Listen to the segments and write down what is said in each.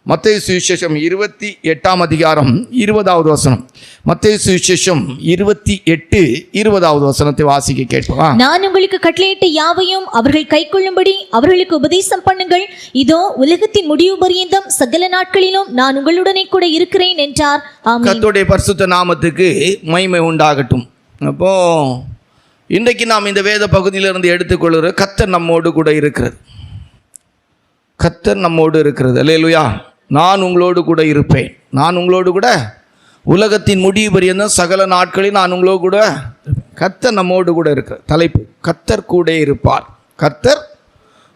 மத்தேயு சுவிசேஷம் 28ஆம் அதிகாரம் 20வது வசனம். மத்தேயு சுவிசேஷம் 28:20வது வசனத்தை வாசிக்க கேட்போம். நான் உங்களுக்கு கட்டளையிட்ட யாவையும் அவர்கள் கைக்கொள்ளும்படி அவர்களுக்கு உபதேசம் பண்ணுங்கள். இதோ உலகத்தின் முடிவு பரியந்தம் சகல நாட்களிலும் நான் உங்களுடனே கூட இருக்கிறேன் என்றார். ஆமென். கர்த்தருடைய பரிசுத்த நாமத்துக்கு மகிமை உண்டாகட்டும். அப்போ இன்றைக்கு நாம் இந்த வேத பகுதியிலிருந்து எடுத்துக்கொள்கிற கர்த்தர் நம்மோடு கூட இருக்கிறது. கர்த்தர் நம்மோடு இருக்கிறது. அல்லேலூயா. நான் உங்களோடு கூட இருப்பேன். நான் உங்களோடு கூட உலகத்தின் முடிவு பரியந்தம் சகல நாட்களில் நான் உங்களோடு கூட. கர்த்தர் நம்மோடு கூட இருக்கிற தலைப்பு கர்த்தர் கூட இருப்பார். கர்த்தர்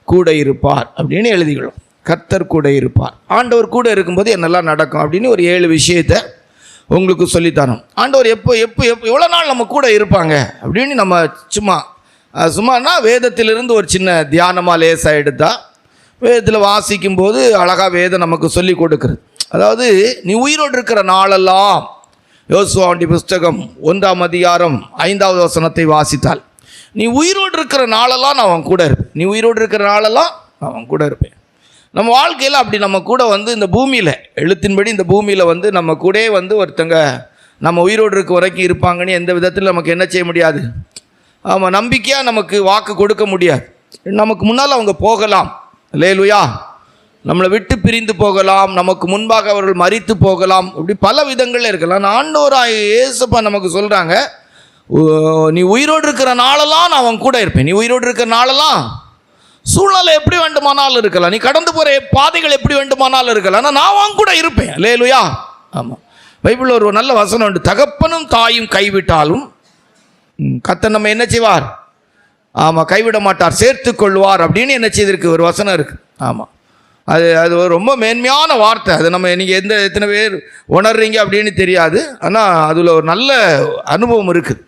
கூட இருப்பார் அப்படின்னு எழுதிக்கிறோம். கர்த்தர் கூட இருப்பார். ஆண்டவர் கூட இருக்கும்போது என்னெல்லாம் நடக்கும் அப்படின்னு ஒரு 7 விஷயத்தை உங்களுக்கு சொல்லித்தரோம். ஆண்டவர் எப்போ எப்போ எப்போ எவ்வளோ நாள் நம்ம கூட இருப்பாங்க அப்படின்னு நம்ம சும்மானா வேதத்திலிருந்து ஒரு சின்ன தியானமாக லேசாக எடுத்தால் வேதத்தில் வாசிக்கும்போது அழகாக வேதம் நமக்கு சொல்லி கொடுக்குறது. அதாவது நீ உயிரோடு இருக்கிற நாளெல்லாம் யோசுவாவுடைய புஸ்தகம் 1ஆம் அதிகாரம் 5வது வசனத்தை வாசித்தால் நீ உயிரோடு இருக்கிற நாளெல்லாம் நான் அவன் கூட இருப்பேன். நீ உயிரோடு இருக்கிற நாளெல்லாம் நான் அவன் கூட இருப்பேன். நம்ம வாழ்க்கையில் அப்படி நம்ம கூட இந்த பூமியில் எழுத்தின்படி இந்த பூமியில் நம்ம கூட ஒருத்தங்க நம்ம உயிரோடு இருக்க வரைக்கும் இருப்பாங்கன்னு எந்த விதத்தில் நமக்கு என்ன செய்ய முடியாது. ஆமாம், நம்பிக்கையாக நமக்கு வாக்கு கொடுக்க முடியாது. நமக்கு முன்னால் அவங்க போகலாம். அல்லேலூயா. நம்மளை விட்டு பிரிந்து போகலாம், நமக்கு முன்பாக அவர்கள் மரித்து போகலாம், இப்படி பல விதங்களில் இருக்கலாம். ஆண்டவராய் இயேசுப்பா நமக்கு சொல்கிறாங்க, நீ உயிரோடு இருக்கிற நாளெல்லாம் நான் அவன் கூட இருப்பேன். நீ உயிரோடு இருக்கிற நாளெல்லாம் சூழ்நிலை எப்படி வேண்டுமானாலும் இருக்கலாம், நீ கடந்து போகிற பாதைகள் எப்படி வேண்டுமானாலும் இருக்கலாம், ஆனால் நான் அவன் கூட இருப்பேன். அல்லேலூயா. ஆமாம், பைபிளில் ஒரு நல்ல வசனம் உண்டு. தகப்பனும் தாயும் கைவிட்டாலும் கர்த்தர் நம்ம என்ன செய்வார்? ஆமாம், கைவிட மாட்டார், சேர்த்து கொள்வார் அப்படின்னு என்ன செய்திருக்கு ஒரு வசனம் இருக்குது. ஆமாம், அது ஒரு ரொம்ப மேன்மையான வார்த்தை. அது நம்ம நீங்கள் எத்தனை பேர் உணர்றீங்க அப்படின்னு தெரியாது. ஆனால் அதில் ஒரு நல்ல அனுபவம் இருக்குது.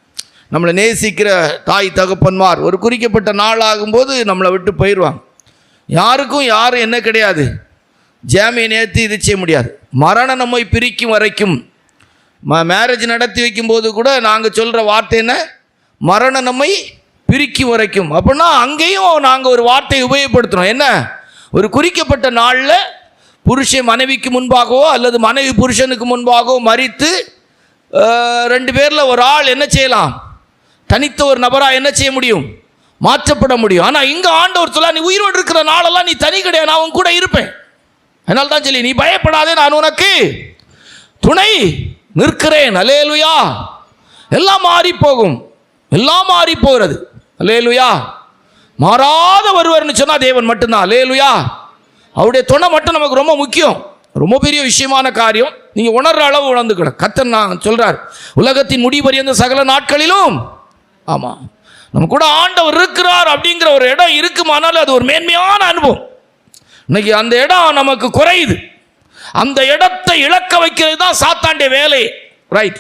நம்மளை நேசிக்கிற தாய் தகப்பன்மார் ஒரு குறிக்கப்பட்ட நாள் ஆகும்போது நம்மளை விட்டு போயிடுவாங்க. யாரும் என்ன கிடையாது, ஜாமீன் ஏற்றி இது செய்ய முடியாது. மரணம் நம்மை பிரிக்கும் வரைக்கும், மேரேஜ் நடத்தி வைக்கும்போது கூட நாங்கள் சொல்கிற வார்த்தை என்ன? மரணம் நம்மை பிரிக்கும் வரைக்கும். அப்படின்னா அங்கேயும் நாங்கள் ஒரு வார்த்தையை உபயோகப்படுத்துகிறோம். என்ன? ஒரு குறிக்கப்பட்ட நாளில் புருஷன் மனைவிக்கு முன்பாகவோ அல்லது மனைவி புருஷனுக்கு முன்பாகவோ மரித்து 2 பேரில் ஒரு ஆள் என்ன செய்யலாம்? தனித்த ஒரு நபராக என்ன செய்ய முடியும்? மாற்றப்பட முடியும். ஆனால் இங்கே ஆண்டவர் சொல்ல, நீ உயிரோடு இருக்கிற நாளெல்லாம் நீ தனி கிடையாது, நான் உன் கூட இருப்பேன். அதனால தான் சொல்லி, நீ பயப்படாதே, நான் உனக்கு துணை நிற்கிறேன். அல்லேலூயா. எல்லாம் மாறி போகும், எல்லாம் மாறி போகிறது. அல்லேலூயா. மாறாத ஒருவர்னு சொன்னால் தேவன் மட்டும்தான். அல்லேலூயா. அவருடைய துணை மட்டும் நமக்கு ரொம்ப முக்கியம், ரொம்ப பெரிய விஷயமான காரியம். நீங்கள் உணர்ற அளவு உணர்ந்துக்கிட கர்த்தர் நான் சொல்கிறார், உலகத்தின் முடிவு பரியந்த சகல நாட்களிலும். ஆமாம், நம்ம கூட ஆண்டவர் இருக்கிறார் அப்படிங்கிற ஒரு இடம் இருக்குமானாலும் அது ஒரு மேன்மையான அனுபவம். இன்னைக்கு அந்த இடம் நமக்கு குறையுது. அந்த இடத்தை இழக்க வைக்கிறது தான் சாத்தாண்டிய வேலை. ரைட்.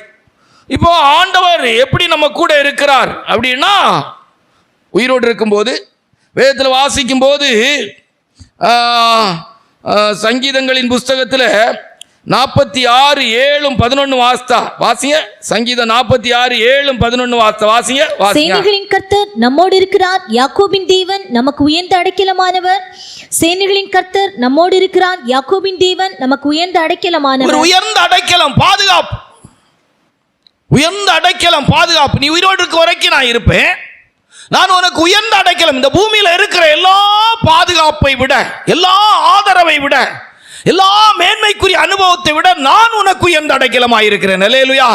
இப்போ ஆண்டவர் எப்படி நம்ம கூட இருக்கிறார் அப்படின்னா, உயிரோடு இருக்கும்போது வேதத்தில் வாசிக்கும்போது சங்கீதங்களின் புஸ்தகத்தில் 46:7-11 வாசிங்க. சங்கீதம் 46:7-11 வாசிங்க. சேனைகளின் கர்த்தர் நம்மோடு இருக்கிறார், யாக்கோபின் தேவன் நமக்கு உயர்ந்த அடைக்கலமானவர். சேனைகளின் கர்த்தர் நம்மோடு இருக்கிறார், யாக்கோபின் தேவன் நமக்கு உயர்ந்த அடைக்கலமானவர். உயர்ந்த அடைக்கலம், பாதுகாப்பு. உயர்ந்த அடைக்கலம், பாதுகாப்பு. நீ உயிரோடு இருக்க வரைக்கும் நான் இருப்பேன். நான் உனக்கு உயர்ந்த அடைக்கலம். இந்த பூமியில் இருக்கிற எல்லா பாதுகாப்பை விட, எல்லா ஆதரவை விட, எல்லா மேன்மைக்குரிய அனுபவத்தை விட நான் உனக்கு உயர்ந்த அடைக்கலமாக இருக்கிறேன். அல்லேலூயா.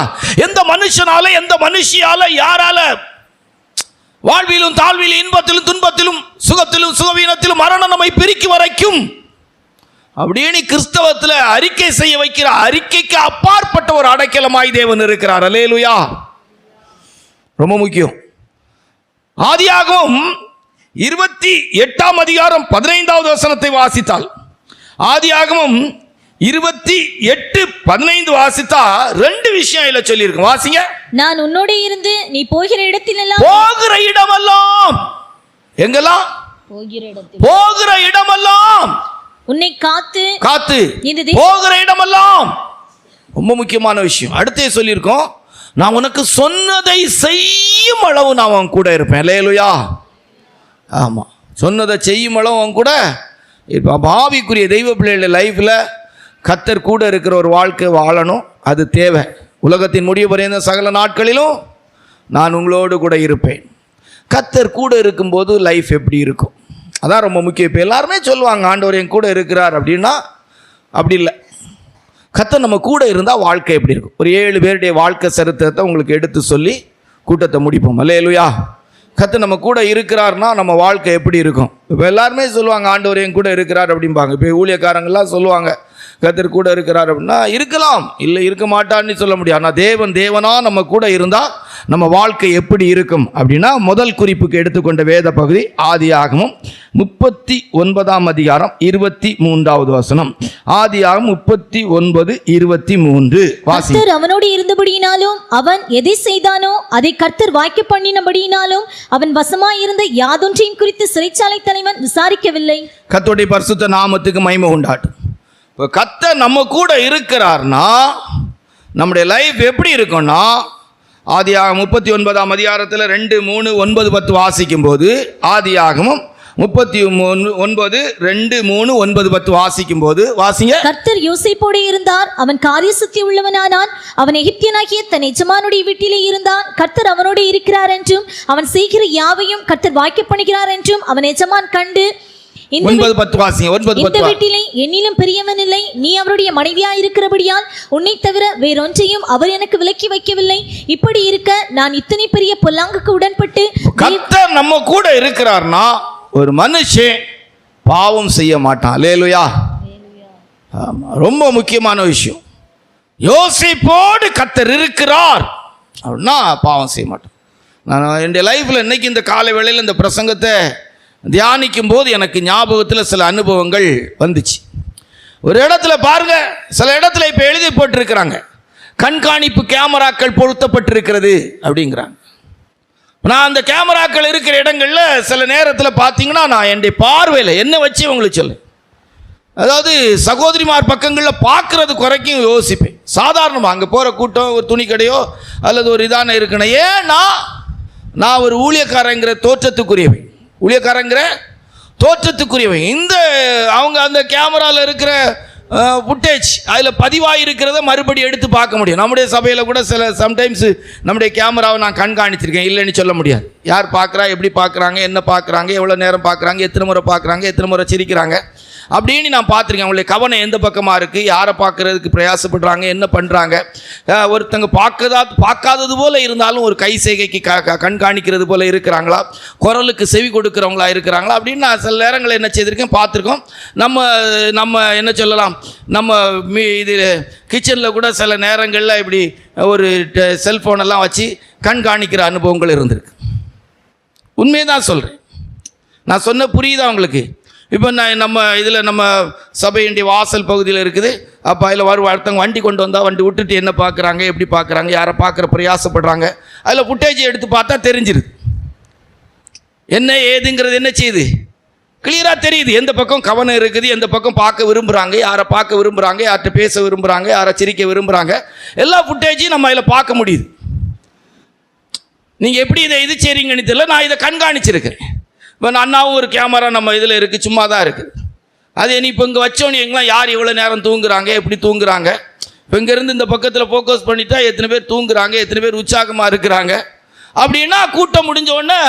எந்த மனுஷனால, எந்த மனுஷியால, யாரால வாழ்விலும் தாழ்விலும் இன்பத்திலும் துன்பத்திலும் சுகத்திலும் சுகவீனத்திலும் மரணம் நம்மை பிரிக்கும் வரைக்கும் அப்படின்னு கிறிஸ்தவத்தில் அறிக்கை செய்ய வைக்கிற அறிக்கைக்கு அப்பாற்பட்ட ஒரு அடைக்கலமாய் தேவன் இருக்கிறார். அல்லேலூயா. ரொம்ப முக்கியம். ஆதியாகமம் 28ஆம் அதிகாரம் 15வது வசனத்தை வாசித்தால், ஆதியாகமம் 28:15 வாசித்தா 2 விஷயம் இல்ல சொல்லியிருக்கோம். வாசிங்க. நான் உன்னோட இருந்து நீ போகிற இடத்திலெல்லாம், போகிற இடமெல்லாம், எங்கெல்லாம்? போகிற இடமெல்லாம் உன்னை காத்து போகிற இடமெல்லாம். ரொம்ப முக்கியமான விஷயம். அடுத்தே சொல்லியிருக்கோம், நான் உனக்கு சொன்னதை செய்யும் அளவு நான் அவன் கூட இருப்பேன். அல்லேலூயா. ஆமாம், சொன்னதை செய்யும் அளவு அவன் கூட இப்போ ஆவிக்குரிய தெய்வ பிள்ளைகள லைஃப்பில் கர்த்தர் கூட இருக்கிற ஒரு வாழ்க்கை வாழணும், அது தேவை. உலகத்தின் முடிவு பரியந்த சகல நாட்களிலும் நான் உங்களோடு கூட இருப்பேன். கர்த்தர் கூட இருக்கும்போது லைஃப் எப்படி இருக்கும், அதான் ரொம்ப முக்கியம். இப்போ எல்லாருமே சொல்லுவாங்க ஆண்டவர் என் கூட இருக்கிறார் அப்படின்னா, அப்படி இல்லை. கர்த்தர் நம்ம கூட இருந்தால் வாழ்க்கை எப்படி இருக்கும்? ஒரு 7 பேருடைய வாழ்க்கை சரித்திரத்தை உங்களுக்கு எடுத்து சொல்லி கூட்டத்தை முடிப்போம். அல்லேலூயா. கர்த்தர் நம்ம கூட இருக்கிறார்னா நம்ம வாழ்க்கை எப்படி இருக்கும்? இப்போ எல்லாருமே சொல்லுவாங்க ஆண்டவர் என் கூட இருக்கிறார் அப்படிம்பாங்க. இப்போ ஊழியக்காரங்கள்லாம் சொல்லுவாங்க கர்த்தர் கூட இருக்கிறார் அப்படின்னா, இருக்கலாம், இல்லை இருக்க மாட்டான்னு சொல்ல முடியாது. ஆனால் தேவனா நம்ம கூட இருந்தால் நம்ம வாழ்க்கை எப்படி இருக்கும் அப்படின்னா, முதல் குறிப்புக்கு எடுத்துக்கொண்ட வேத பகுதி ஆதியாகமம் 39 அதிகாரம் 23வது வசனம். ஆதியாகமம் 39:23 வாசி. கர்த்தர் அவனோடு இருந்தபடியினாலும் அவன் எதை செய்தானோ அதை கர்த்தர் வாய்க்க பண்ணினபடியினாலும் அவன் வசமாயிருந்த யாதொன்றையும் குறித்து சிறைச்சாலை தலைவன் விசாரிக்கவில்லை. கர்த்தருடைய பரிசுத்த நாமத்துக்கு மகிமை உண்டாட்டும். இப்போ கர்த்தர் நம்ம கூட இருக்கிறார்னா நம்முடைய லைஃப் எப்படி இருக்கும்னா, ஆதியாகமம் 39 அதிகாரத்தில் 2, 3, 9, 10 வாசிக்கும் போது, ஆதியாகமம் 39, 2, 3, 9, 10 வாசிக்கும் போது வாசிங்க. கர்த்தர் யோசேப்போடு இருந்தார், அவன் காரியசித்தி உள்ளவனானான், அவன் எகிப்தியனாகிய தன் எஜமானுடைய வீட்டிலே இருந்தான். கர்த்தர் அவனோடு இருக்கிறார் என்றும் அவன் செய்கிற யாவையும் கர்த்தர் வாய்க்க பண்ணுகிறார் என்றும் அவன் எஜமான் கண்டு, 9, 10 வாசிங்க. 9, 10 இந்த வீட்டிலே என்னிலும் பெரியவன் இல்லை, நீ அவருடைய மனைவியா இருக்கிறபடியால் உன்னை தவிர வேறொன்றையும் அவர் எனக்கு விலக்கி வைக்கவில்லை. இப்படி இருக்க நான் இத்தனை பெரிய பொல்லாங்குக்கு உடன்பட்டு. கர்த்தர் நம்ம கூட இருக்கிறார்னா ஒரு மனுஷன் பாவம் செய்ய மாட்டான். அல்லேலூயா. ஆமா, ரொம்ப முக்கியமான விஷயம். யோசேப்போடு கர்த்தர் இருக்கிறார் அப்படின்னா பாவம் செய்ய மாட்டான். நான் என்னுடைய லைஃப்பில் இன்னைக்கு இந்த காலை வேளையில் இந்த பிரசங்கத்தை தியானிக்கும் போது எனக்கு ஞாபகத்தில் சில அனுபவங்கள் வந்துச்சு. ஒரு இடத்துல பாருங்க, சில இடத்துல இப்போ எழுதி போட்டிருக்கிறாங்க கண்காணிப்பு கேமராக்கள் பொருத்தப்பட்டிருக்கிறது அப்படிங்கிறாங்க. நான் அந்த கேமராக்கள் இருக்கிற இடங்களில் சில நேரத்தில் பார்த்தீங்கன்னா நான் என்னுடைய பார்வையில் என்ன வச்சு உங்களுக்கு சொல்லு, அதாவது சகோதரிமார் பக்கங்களில் பார்க்கறது குறைக்கும் யோசிப்பேன். சாதாரணமாக அங்கே போகிற கூட்டம் ஒரு துணி கடையோ அல்லது ஒரு இதான இருக்கணும். ஏன்னா நான் ஒரு ஊழியக்காரங்கிற தோற்றத்துக்குரியவை, ஊழியக்காரங்கிற தோற்றத்துக்குரியவை. இந்த அவங்க அந்த கேமராவில் இருக்கிற ஃபுட்டேஜ் அதில் பதிவாக இருக்கிறத மறுபடி எடுத்து பார்க்க முடியும். நம்முடைய சபையில் கூட சம்டைம்ஸ் நம்முடைய கேமராவை நான் கண்காணிச்சிருக்கேன், இல்லைன்னு சொல்ல முடியாது. யார் பார்க்குறா, எப்படி பார்க்குறாங்க, என்ன பார்க்குறாங்க, எவ்வளோ நேரம் பார்க்குறாங்க, எத்தனை முறை பார்க்குறாங்க, எத்தனை முறை சிரிக்கிறாங்க அப்படின்னு நான் பார்த்துருக்கேன். அவங்களுடைய கவனம் எந்த பக்கமாக இருக்குது, யாரை பார்க்குறதுக்கு பிரயாசப்படுறாங்க, என்ன பண்ணுறாங்க. ஒருத்தங்க பார்க்காதது போல் இருந்தாலும் ஒரு கை செய்கைக்கு கண்காணிக்கிறது போல் இருக்கிறாங்களா, குரலுக்கு செவி கொடுக்குறவங்களா இருக்கிறாங்களா அப்படின்னு நான் சில நேரங்களில் என்ன செய்திருக்கேன், பார்த்துருக்கோம். நம்ம என்ன சொல்லலாம், நம்ம இது கிச்சனில் கூட சில நேரங்களில் இப்படி ஒரு செல்ஃபோனெல்லாம் வச்சு கண்காணிக்கிற அனுபவங்கள் இருந்திருக்கு. உண்மையை தான் சொல்கிறேன். நான் சொன்ன புரியுதா உங்களுக்கு? இப்போ நம்ம இதில் நம்ம சபையினுடைய வாசல் பகுதியில் இருக்குது. அப்போ அதில் ஒருத்தவங்க வண்டி கொண்டு வந்தால் வண்டி விட்டுட்டு என்ன பார்க்குறாங்க, எப்படி பார்க்குறாங்க, யாரை பார்க்குற பிரயாசப்படுறாங்க, அதில் ஃபுட்டேஜ் எடுத்து பார்த்தா தெரிஞ்சிருது. என்ன ஏதுங்கிறது என்ன செய்யுது, கிளியராக தெரியுது. எந்த பக்கம் கவனம் இருக்குது, எந்த பக்கம் பார்க்க விரும்புகிறாங்க, யாரை பார்க்க விரும்புகிறாங்க, யார்கிட்ட பேச விரும்புகிறாங்க, யாரை சிரிக்க விரும்புகிறாங்க, எல்லா ஃபுட்டேஜையும் நம்ம அதில் பார்க்க முடியுது. நீங்கள் எப்படி இதை இது செய்றீங்கன்னு தெரியல, நான் இதை கண்காணிச்சிருக்கிறேன். இப்போ அண்ணாவும் ஒரு கேமரா நம்ம இதில் இருக்குது, சும்மா தான் இருக்குது. அது நீ இப்போ இங்கே வச்சோன்னு எங்கெல்லாம் யார் எவ்வளோ நேரம் தூங்குறாங்க, எப்படி தூங்குறாங்க, இப்போ இங்கேருந்து இந்த பக்கத்தில் ஃபோக்கஸ் பண்ணிட்டா எத்தனை பேர் தூங்குறாங்க, எத்தனை பேர் உற்சாகமாக இருக்கிறாங்க அப்படின்னா கூட்டம் முடிஞ்ச உடனே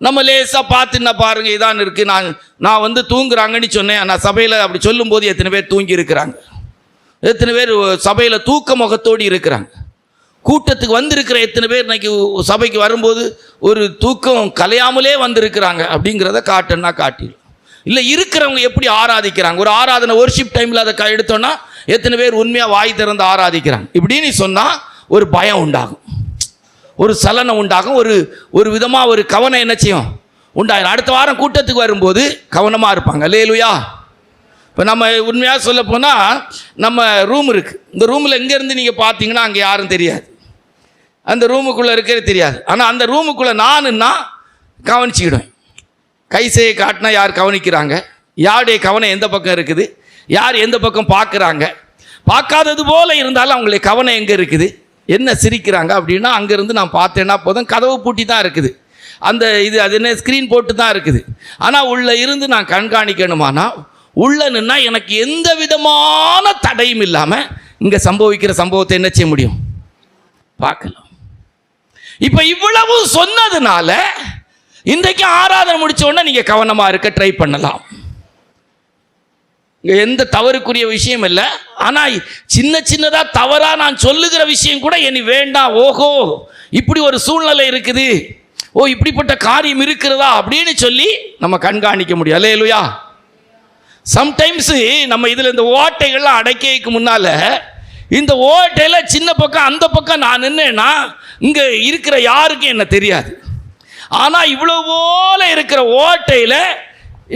நம்ம லேசாக பார்த்துன்னா பாருங்கள் இதான் இருக்குது. நான் வந்து தூங்குறாங்கன்னு சொன்னேன். நான் சபையில் அப்படி சொல்லும்போது எத்தனை பேர் தூங்கி இருக்கிறாங்க, எத்தனை பேர் சபையில் தூக்க முகத்தோடு இருக்கிறாங்க, கூட்டத்துக்கு வந்திருக்கிற எத்தனை பேர் இன்னைக்கு சபைக்கு வரும்போது ஒரு தூக்கம் கலையாமலே வந்திருக்கிறாங்க அப்படிங்கிறத காட்டுன்னா காட்டிடும். இல்லை இருக்கிறவங்க எப்படி ஆராதிக்கிறாங்க, ஒரு ஆராதனை ஒர்ஷிப் டைமில் அதை எடுத்தோன்னா எத்தனை பேர் உண்மையாக வாய் திறந்து ஆராதிக்கிறாங்க இப்படின்னு சொன்னால் ஒரு பயம் உண்டாகும், ஒரு சலனம் உண்டாகும், ஒரு விதமாக ஒரு கவனம் என்ன செய்யும் உண்டாகும். அடுத்த வாரம் கூட்டத்துக்கு வரும்போது கவனமாக இருப்பாங்க. அல்லேலூயா. இப்போ நம்ம உண்மையாக சொல்ல போனால் நம்ம ரூம் இருக்குது. இந்த ரூமில் எங்கேருந்து நீங்கள் பார்த்தீங்கன்னா அங்கே யாரும் தெரியாது, அந்த ரூமுக்குள்ளே இருக்கிறது தெரியாது. ஆனால் அந்த ரூமுக்குள்ளே நானுன்னா கவனிச்சுக்கிடுவேன். கை செய்ய காட்டினா யார் கவனிக்கிறாங்க, யாருடைய கவனம் எந்த பக்கம் இருக்குது, யார் எந்த பக்கம் பார்க்குறாங்க, பார்க்காதது போல் இருந்தாலும் அவங்களுடைய கவனம் எங்கே இருக்குது, என்ன சிரிக்கிறாங்க அப்படின்னா அங்கேருந்து நான் பார்த்தேன்னா போதும். கதவு பூட்டி தான் இருக்குது, அந்த அது என்ன ஸ்க்ரீன் போட்டு தான் இருக்குது. ஆனால் உள்ளே இருந்து நான் கண்காணிக்கணுமானா உள்ள நின்னா எனக்கு எந்த விதமான தடையும் இல்லாமல் இங்கே சம்பவிக்கிற சம்பவத்தை என்ன செய்ய முடியும்? பார்க்கலாம். இப்போ இவ்வளவு சொன்னதுனால இன்றைக்கு ஆராதனை முடிச்ச உடனே நீங்கள் கவனமாக இருக்க ட்ரை பண்ணலாம். இங்கே எந்த தவறுக்குரிய விஷயம் இல்லை. ஆனால் சின்ன சின்னதாக தவறாக நான் சொல்லுகிற விஷயம் கூட இனி வேண்டாம். ஓஹோ, இப்படி ஒரு சூழ்நிலை இருக்குது, ஓ இப்படிப்பட்ட காரியம் இருக்கிறதா அப்படின்னு சொல்லி நம்ம கண்காணிக்க முடியும். அல்லேலூயா. சம்டைம்ஸு நம்ம இதில் இந்த ஓட்டைகள்லாம் அடைக்கிறதுக்கு முன்னால் இந்த ஓட்டையில் சின்ன பக்கம் அந்த பக்கம் நான் நின்னேன்னா இங்கே இருக்கிற யாருக்கும் என்ன தெரியாது. ஆனால் இவ்வளோ போல இருக்கிற ஓட்டையில்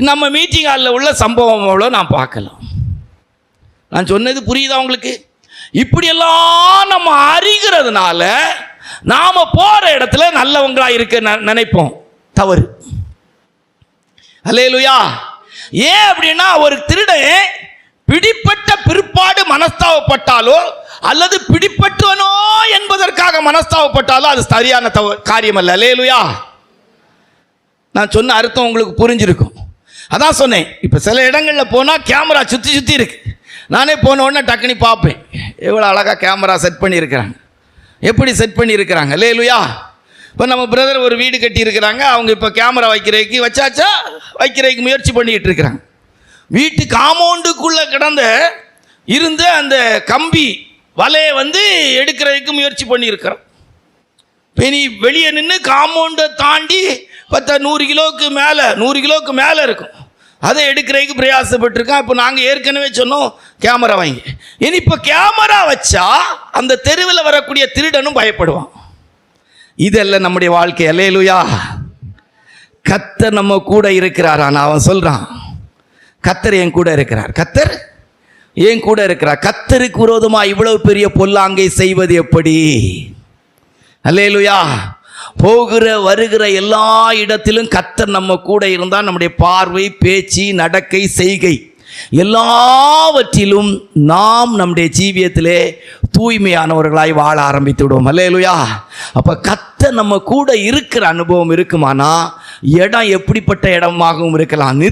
நம்ம மீட்டிங் ஹாலில் உள்ள சம்பவம் அவ்வளோ நான் பார்க்கலாம். நான் சொன்னது புரியுதா உங்களுக்கு? இப்படியெல்லாம் நம்ம அறிகிறதுனால நாம் போகிற இடத்துல நல்லவங்களாக இருக்க நினைப்போம். தவறு. அல்லேலூயா. ஏன் அப்படின்னா ஒரு திருடன் பிடிப்பட்ட பிற்பாடு மனஸ்தாபப்பட்டாலோ அல்லது பிடிப்பட்டவனோ என்பதற்காக மனஸ்தாபப்பட்டாலோ அது சரியான காரியம் அல்ல. அல்லேலூயா. நான் சொன்ன அர்த்தம் உங்களுக்கு புரிஞ்சிருக்கும். அதான் சொன்னேன். இப்போ சில இடங்களில் போனால் கேமரா சுற்றி சுற்றி இருக்கு. நானே போன உடனே டக்குனி பார்ப்பேன், எவ்வளோ அழகாக கேமரா செட் பண்ணியிருக்கிறாங்க, எப்படி செட் பண்ணியிருக்கிறாங்க. அல்லேலூயா. இப்போ நம்ம பிரதர் ஒரு வீடு கட்டியிருக்கிறாங்க. அவங்க இப்போ கேமரா வைக்கிறதுக்கு வச்சாச்சா வைக்கிறதுக்கு முயற்சி பண்ணிக்கிட்டு இருக்கிறாங்க. வீட்டு காம்பவுண்டுக்குள்ளே கிடந்த இருந்த அந்த கம்பி வலையை எடுக்கிறதுக்கு முயற்சி பண்ணியிருக்கிறோம். இனி வெளியே நின்று காம்பவுண்டை தாண்டி 100 கிலோவுக்கு மேலே இருக்கும், அதை எடுக்கிறதுக்கு பிரயாசப்பட்டிருக்கோம். இப்போ நாங்கள் ஏற்கனவே சொன்னோம் கேமரா வாங்கி. இனி இப்போ கேமரா வச்சா அந்த தெருவில் வரக்கூடிய திருடனும் பயப்படுவான். இதெல்லாம் நம்முடைய வாழ்க்கை. அல்லேலூயா. கர்த்தர் நம்ம கூட இருக்கிறார். ஆனால் அவன் சொல்கிறான், கர்த்தர் என் கூட இருக்கிறார், கர்த்தர் என் கூட இருக்கிறார். கர்த்தருக்கு விரோதமாக இவ்வளவு பெரிய பொல்லாங்கை செய்வது எப்படி? அல்லேலூயா. போகிற வருகிற எல்லா இடத்திலும் கர்த்தர் நம்ம கூட இருந்தால் நம்முடைய பார்வை, பேச்சு, நடக்கை, செய்கை எல்லாவற்றிலும் நாம் நம்முடைய ஜீவியத்திலே தூய்மையானவர்களாய் வாழ ஆரம்பித்து விடுவோம். அல்லேலூயா. அப்போ கர்த்தர் நம்ம கூட இருக்கிற அனுபவம் இருக்குமானா இடம் எப்படிப்பட்ட இடமாகவும் இருக்கலாம்.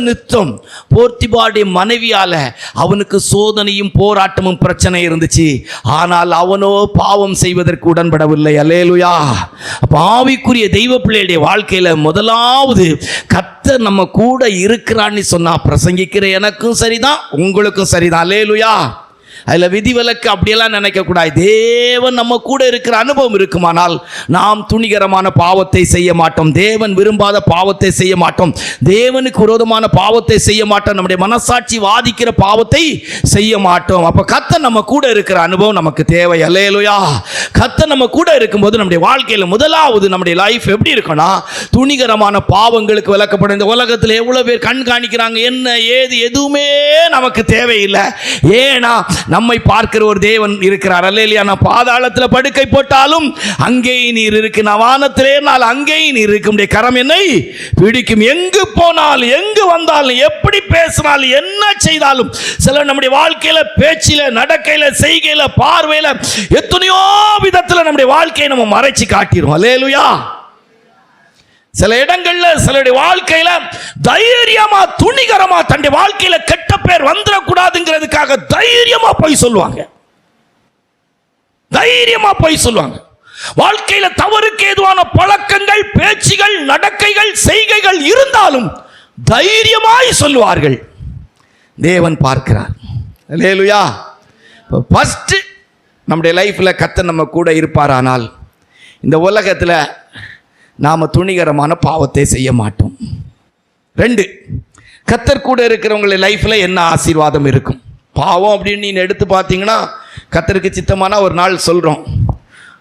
நித்தம் போர்த்திபாடைய மனைவியால் அவனுக்கு சோதனையும் போராட்டமும் பிரச்சனை இருந்துச்சு. ஆனால் அவனோ பாவம் செய்வதற்கு உடன்படவில்லை. அல்லேலூயா. அப்போ ஆவிக்குரிய தெய்வ பிள்ளையுடைய வாழ்க்கையில் முதலாவது கர்த்தர் நம்ம கூட இருக்கிறான்னு சொன்னா பிரசங்கிக்கிற எனக்கும் சரிதான், உங்களுக்கும் சரிதான். அல்லேலூயா. அதில் விதிவிலக்கு அப்படியெல்லாம் நினைக்கக்கூடாது. தேவன் நம்ம கூட இருக்கிற அனுபவம் இருக்குமானால் நாம் துணிகரமான பாவத்தை செய்ய மாட்டோம், தேவன் விரும்பாத பாவத்தை செய்ய மாட்டோம், தேவனுக்கு விரோதமான பாவத்தை செய்ய மாட்டோம், நம்முடைய மனசாட்சி வாதிக்கிற பாவத்தை செய்ய மாட்டோம். அப்போ கர்த்தர் நம்ம கூட இருக்கிற அனுபவம் நமக்கு தேவை. அல்லேலூயா. கர்த்தர் நம்ம கூட இருக்கும்போது நம்முடைய வாழ்க்கையில் முதலாவது நம்முடைய லைஃப் எப்படி இருக்குன்னா துணிகரமான பாவங்களுக்கு விலக்கப்படும். இந்த உலகத்தில் எவ்வளோ பேர் கண்காணிக்கிறாங்க, என்ன ஏது எதுவுமே நமக்கு தேவையில்லை. ஏன்னா நம்மை பார்க்கிற ஒரு தேவன் இருக்கிறார். அல்லேலூயா. நான் பாதாளத்தில் படுக்கை போட்டாலும் அங்கே நீர் இருக்கு, நான் வானத்திலே நாள் அங்கே நீர் இருக்கும், கரம் என்னை பிடிக்கும். எங்கு போனாலும் எங்கு வந்தாலும் எப்படி பேசினாலும் என்ன செய்தாலும் சில நம்முடைய வாழ்க்கையில பேச்சில நடக்கையில செய்கையில பார்வையில எத்தனையோ விதத்தில் நம்முடைய வாழ்க்கையை நம்ம மறைச்சு காட்டிடும். அல்லேலூயா. சில இடங்கள்ல சிலருடைய வாழ்க்கையில தைரியமா துணிகரமா தன்னுடைய வாழ்க்கையில கெட்ட பேர் வந்துடக்கூடாதுங்கிறதுக்காக தைரியமா போய் சொல்லுவாங்க, தைரியமா போய் சொல்லுவாங்க. வாழ்க்கையில தவறுக்கு ஏதுவான பழக்கங்கள், பேச்சுகள், நடக்கைகள், செய்கைகள் இருந்தாலும் தைரியமாய் சொல்லுவார்கள். தேவன் பார்க்கிறார். அல்லேலூயா. ஃபர்ஸ்ட் நம்முடைய லைஃப்ல கர்த்தர் நம்ம கூட இருப்பாரானால் இந்த உலகத்தில் நாம் துணிகரமான பாவத்தை செய்ய மாட்டோம். 2, கர்த்தர் கூட இருக்கிறவங்களுடைய லைஃப்பில் என்ன ஆசீர்வாதம் இருக்கும்? பாவம் அப்படின்னு நீங்கள் எடுத்து பார்த்தீங்கன்னா கர்த்தருக்கு சித்தமான ஒரு நாள் சொல்கிறோம்,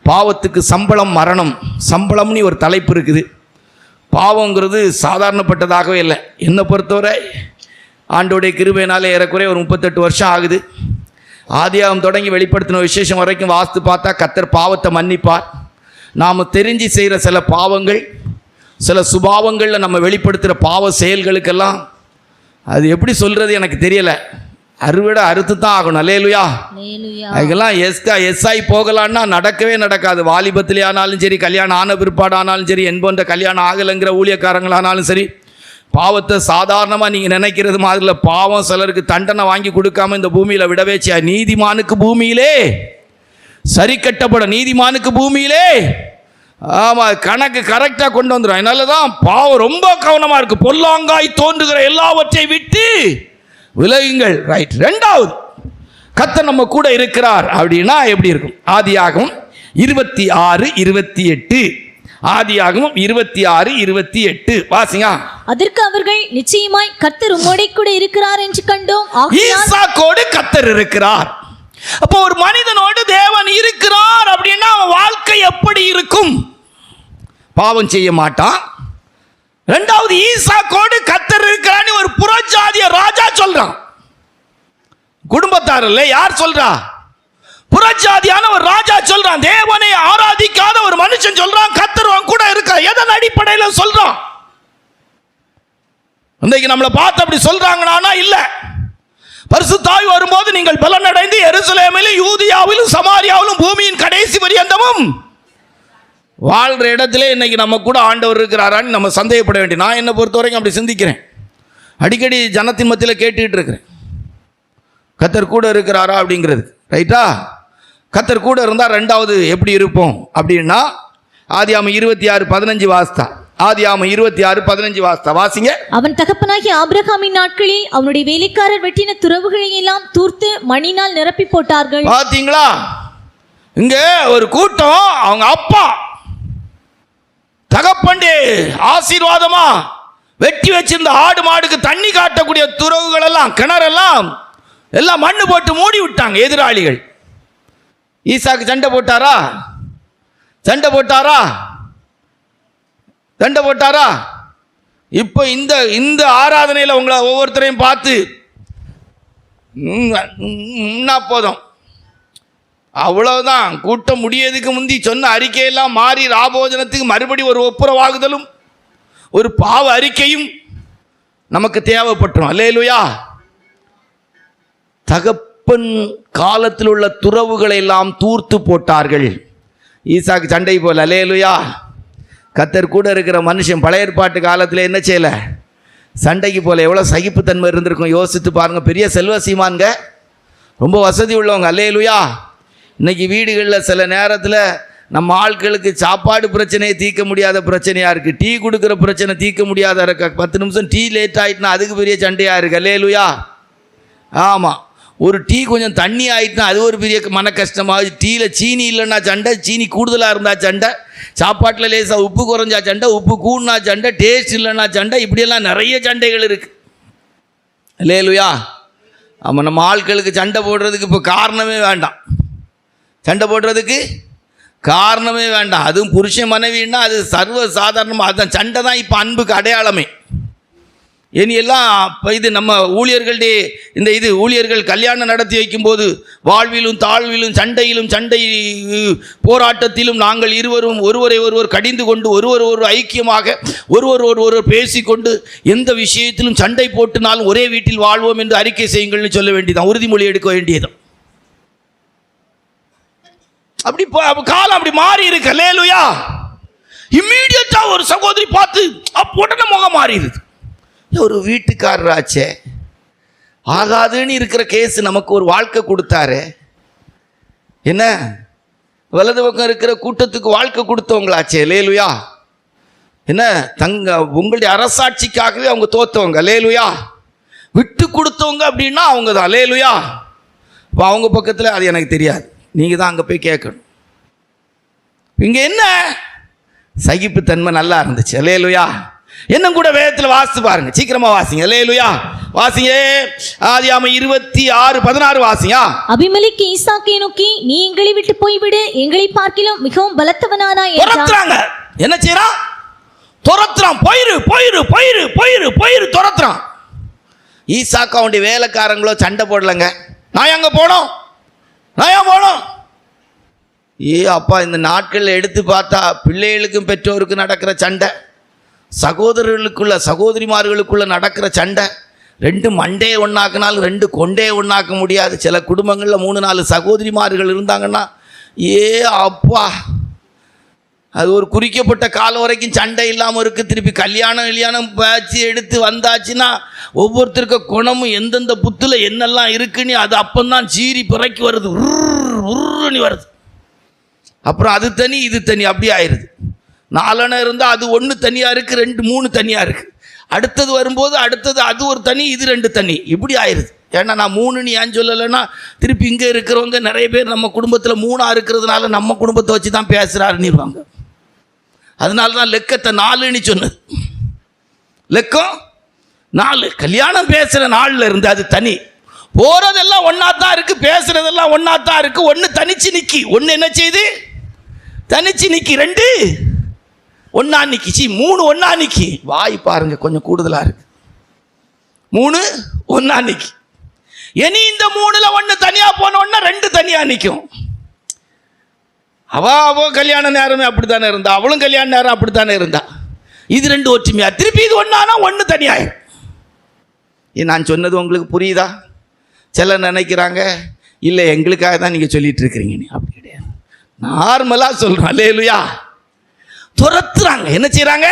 பாவத்துக்கு சம்பளம் மரணம். சம்பளம்னு ஒரு தலைப்பு இருக்குது. பாவங்கிறது சாதாரணப்பட்டதாகவே இல்லை. என்னை பொறுத்தவரை ஆண்டோடைய கிருபையினாலே ஏறக்குறைய ஒரு 38 வருஷம் ஆகுது. ஆதியாகமம் தொடங்கி வெளிப்படுத்தின விசேஷம் வரைக்கும் வாஸ்து பார்த்தா கர்த்தர் பாவத்தை மன்னிப்பார். நாம் தெரிஞ்சு செய்கிற சில பாவங்கள், சில சுபாவங்களில் நம்ம வெளிப்படுத்துகிற பாவ செயல்களுக்கெல்லாம் அது எப்படி சொல்கிறது எனக்கு தெரியலை, அறுவடை அறுத்து தான் ஆகணும். அல்லேலூயா. அதுக்கெல்லாம் எஸ்ஐ போகலான்னா நடக்கவே நடக்காது. வாலிபத்திலே ஆனாலும் சரி, கல்யாணம் ஆன பிற்பாடு ஆனாலும் சரி, என்போன்ற கல்யாணம் ஆகலைங்கிற ஊழியக்காரங்களானாலும் சரி, பாவத்தை சாதாரணமாக நீங்கள் நினைக்கிறது மாதிரில பாவம் சிலருக்கு தண்டனை வாங்கி கொடுக்காம இந்த பூமியில் விடவே செய்ய. நீதிமானுக்கு பூமியிலே சரி கட்டப்பட, நீதிமானுக்கு பூமியிலே ஆமாம் கணக்கு கரெக்டாக கொண்டு வந்துடும். அதனால தான் பாவம் ரொம்ப கவனமாக இருக்குது. பொல்லாங்காய் தோன்றுகிற எல்லாவற்றை விட்டு விலகுங்கள். ரைட். ரெண்டாவது, கர்த்தர் நம்ம கூட இருக்கிறார் அப்படின்னா எப்படி இருக்கும்? ஆதியாகமம் 26:28. ஆதியாகமம் 26:28 வாசிங்க. அதற்கு அவர்கள், நிச்சயமாய் கர்த்தர் உம்மோடே கூட இருக்கிறார் என்று கண்டோம். ஈசாக்கோடு கர்த்தர் இருக்கிறார். அப்போ ஒரு மனிதனோடு தேவன் இருக்கிறார் அப்படின்னா அவன் வாழ்க்கை எப்படி இருக்கும்? பாவம் செய்ய மாட்டான். ரெண்டாவது, ஈசாக்கோடு கர்த்தர் இருக்கிறான்னு ஒரு புறஜாதிய ராஜா சொல்றான். குடும்பத்தார் இல்ல, யார் சொல்றா? புறஜாதியான ஒரு ராஜா சொல்றான். தேவனை ஆராதிக்காத ஒரு மனுஷன் சொல்றான் கர்த்தர் அவன் கூட இருக்கா. எதன் அடிப்படையில் சொல்றான்? இன்னைக்கு நம்மளை பார்த்து அப்படி சொல்றாங்கன்னா இல்ல. பரிசுத்தாவி வரும்போது நீங்கள் பலனடைந்து எருசலேமிலும் யூதியாவிலும் சமாரியாவிலும் பூமியின் கடைசி பரியந்தமும் வாழ்ற இடத்துல இன்னைக்கு நம்ம கூட ஆண்டவர் இருக்கிறாரான்னு நம்ம சந்தேகப்பட வேண்டிய. நான் என்னை பொறுத்த வரைக்கும் அப்படி சிந்திக்கிறேன். அடிக்கடி ஜனத்தின் மத்தியில் கேட்டுக்கிட்டு இருக்கிறேன், கர்த்தர் கூட இருக்கிறாரா அப்படிங்கிறது. ரைட்டா? கர்த்தர் கூட இருந்தால் ரெண்டாவது எப்படி இருப்போம் அப்படின்னா ஆதியாகமம் 26:15 வாஸ்தா. ஆதியாகமம் 26:15 வாஸ்தா வாசிங்க. அவன் தகப்பனாகிய ஆபிரகாமின் நாட்களில் அவனுடைய வேலைக்காரர் வெட்டின துறவுகளை எல்லாம் தூர்த்து மணினால் நிரப்பி போட்டார்கள். பாத்தீங்களா? இங்க ஒரு கூட்டம், அவங்க அப்பா தகப்பண்டே ஆசீர்வாதமா வெட்டி வச்சிருந்த ஆடு மாடுக்கு தண்ணி காட்டக்கூடிய துறவுகள் எல்லாம், கிணறெல்லாம் எல்லாம் மண்ணு போட்டு மூடி விட்டாங்க எதிராளிகள். ஈசாக்கு சண்டை போட்டாரா? சண்டை போட்டாரா? சண்டை போட்டாரா? இப்போ இந்த ஆராதனையில் உங்களை ஒவ்வொருத்தரையும் பார்த்து போதும், அவ்வளவுதான். கூட்டம் முடியதுக்கு முந்தி சொன்ன அறிக்கையெல்லாம் மாறி ராபோஜனத்துக்கு மறுபடி ஒரு ஒப்புரவாகுதலும் ஒரு பாவ அறிக்கையும் நமக்கு தேவைப்பட்டுரும். அல்லேலூயா. தகப்பன் காலத்தில் உள்ள துறவுகளை எல்லாம் தூர்த்து போட்டார்கள். ஈசாக்கு சண்டை போல. அல்லேலூயா. கர்த்தர் கூட இருக்கிற மனுஷன் பழைய ஏற்பாட்டு காலத்தில் என்ன செய்யலை? சண்டைக்கு போல. எவ்வளோ சகிப்புத்தன்மை இருந்திருக்கும் யோசித்து பாருங்க. பெரிய செல்வ சீமான்க, ரொம்ப வசதி உள்ளவங்க. அல்லேலூயா. இன்னைக்கு வீடுகளில் சில நேரத்தில் நம்ம ஆட்களுக்கு சாப்பாடு பிரச்சனையை தீர்க்க முடியாத பிரச்சனையாக இருக்குது. டீ கொடுக்குற பிரச்சனை தீர்க்க முடியாத இருக்க. 10 நிமிஷம் டீ லேட் ஆகிட்டுனா அதுக்கு பெரிய சண்டையாக இருக்குது. அல்லேலூயா. ஆமாம். ஒரு டீ கொஞ்சம் தண்ணி ஆகிட்டுனா அது ஒரு பெரிய மன கஷ்டமாகுது. டீயில் சீனி இல்லைன்னா சண்டை, சீனி கூடுதலாக இருந்தால் சண்டை, சாப்பாட்டில் லேசாக உப்பு குறைஞ்சா சண்டை, உப்பு கூடுனா சண்டை, டேஸ்ட் இல்லைன்னா சண்டை, இப்படியெல்லாம் நிறைய சண்டைகள் இருக்குது. அல்லேலூயா. ஆமாம். நம்ம ஆட்களுக்கு சண்டை போடுறதுக்கு இப்போ காரணமே வேண்டாம். சண்டை போடுறதுக்கு காரணமே வேண்டாம். அதுவும் புருஷன் மனைவின்னா அது சர்வ சாதாரணமாக அதுதான். சண்டை தான் இப்போ அன்புக்கு அடையாளமே. இனி எல்லாம் இப்போ இது நம்ம ஊழியர்களுடைய இந்த இது ஊழியர்கள் கல்யாணம் நடத்தி வைக்கும்போது வாழ்விலும் தாழ்விலும் சண்டையிலும் சண்டை போராட்டத்திலும் நாங்கள் இருவரும் ஒருவரை ஒருவர் கடிந்து கொண்டு ஒருவர் ஐக்கியமாக ஒருவர் பேசிக்கொண்டு எந்த விஷயத்திலும் சண்டை போட்டுனாலும் ஒரே வீட்டில் வாழ்வோம் என்று அறிக்கை செய்யுங்கள்னு சொல்ல வேண்டியதான். உறுதிமொழி எடுக்க வேண்டியதும். அப்படி காலம் அப்படி மாறி இருக்கு. அல்லேலூயா. இம்மீடியட்டா ஒரு சகோதரி பார்த்து உடனே முகம் மாறிடுது. ஒரு வீட்டுக்காரராச்சே, ஆகாதுன்னு இருக்கிற கேஸ் நமக்கு ஒரு வாழ்க்கை கொடுத்தாரு. என்ன வலது பக்கம் இருக்கிற கூட்டத்துக்கு வாழ்க்கை கொடுத்தவங்களாச்சே. அல்லேலூயா. என்ன உங்களுடைய அரசாட்சிக்காகவே அவங்க தோத்தவங்க. அல்லேலூயா. விட்டு கொடுத்தவங்க அப்படின்னா அவங்க தான். அல்லேலூயா. இப்போ அவங்க பக்கத்தில் அது எனக்கு தெரியாது, நீங்கள் தான் அங்கே போய் கேட்கணும். இங்கே என்ன சகிப்புத்தன்மை நல்லா இருந்துச்சு. அல்லேலூயா. என்ன கூட வேதத்தில் வாசித்து பாருங்க, சீக்கிரமா வாசிங்க. அல்லேலூயா. வாசிங்க. ஆதியாகமம் 26:16 வாசிங்க. அபிமெலேக்கு ஈசாக்கை நோக்கி, நீ எங்களை விட்டு போய்விடு, எங்களை பார்க்கிலும் மிகவும் பலத்தவனானா என்றான். என்ன செய்யறான்? துரத்துறான். போயிரு துரத்துறான். ஈசாக்கு அவனுடைய வேலைக்காரங்களோ சண்டை போடலங்க. நான் எங்க போனோம்? அப்பா, இந்த நாட்களில் எடுத்து பார்த்தா பிள்ளைகளுக்கும் பெற்றோருக்கும் நடக்கிற சண்டை, சகோதரர்களுக்குள்ள சகோதரிமார்களுக்குள்ள நடக்கிற சண்டை, ரெண்டு மண்டையை ஒன்றாக்கினாலும் ரெண்டு கொண்டையை ஒன்றாக்க முடியாது. சில குடும்பங்களில் 3-4 சகோதரிமார்கள் இருந்தாங்கன்னா அப்பா அது ஒரு குறிக்கப்பட்ட காலம் வரைக்கும் சண்டை இல்லாமல் இருக்குது. திருப்பி கல்யாணம் பேச்சு எடுத்து வந்தாச்சுன்னா ஒவ்வொருத்தருக்கும் குணமும் எந்தெந்த புத்தில் என்னெல்லாம் இருக்குன்னு அது அப்போந்தான் சீறி பிறக்கி வருது, உருன்னு வருது. அப்புறம் அது தனி இது தனி அப்படி ஆயிடுது. 4 இருந்தால் அது 1 தனியாக இருக்குது, 2 3 தனியாக இருக்குது. அடுத்தது வரும்போது அடுத்தது அது ஒரு தனி, இது 2 தனி, இப்படி ஆயிடுது. ஏன்னா நான் 3 ஏன் சொல்லலைன்னா திருப்பி இங்கே இருக்கிறவங்க நிறைய பேர் நம்ம குடும்பத்தில் 3 இருக்கிறதுனால நம்ம குடும்பத்தை வச்சு தான் பேசுகிறாருன்னுவாங்க. அதனால தான் லெக்கத்தை 4ன்னு சொன்னது. லெக்கம் 4. கல்யாணம் பேசுகிற நாளில் இருந்து அது தனி, போகிறதெல்லாம் ஒன்றா தான் இருக்குது, பேசுகிறதெல்லாம் ஒன்றா தான் இருக்குது. 1 தனிச்சு நிற்கி, 1 என்ன செய்யுது தனிச்சு நிற்கி, 2 ஒன்றா நிற்கி, 3 ஒன்றா நிற்கி. வாய் பாருங்க கொஞ்சம் கூடுதலாக இருக்குது. 3 ஒன்றா நிற்கி. இனி இந்த 3ல் 1 தனியாக போனோன்னா 2 தனியாக நிற்கும். அவ கல்யாண நேரமே அப்படித்தானே இருந்தா, அவளும் கல்யாண நேரம் அப்படித்தானே இருந்தா. இது 2 ஒற்றுமையா, திருப்பி இது ஒன்றானா 1 தனியாயிரும். நான் சொன்னது உங்களுக்கு புரியுதா? சிலர் நினைக்கிறாங்க இல்லை எங்களுக்காக தான் நீங்கள் சொல்லிட்டு இருக்கிறீங்க. அப்படி கிடையாது, நார்மலாக சொல்கிறோம். அல்லேலூயா. துரத்துறாங்க. என்ன செய்கிறாங்க?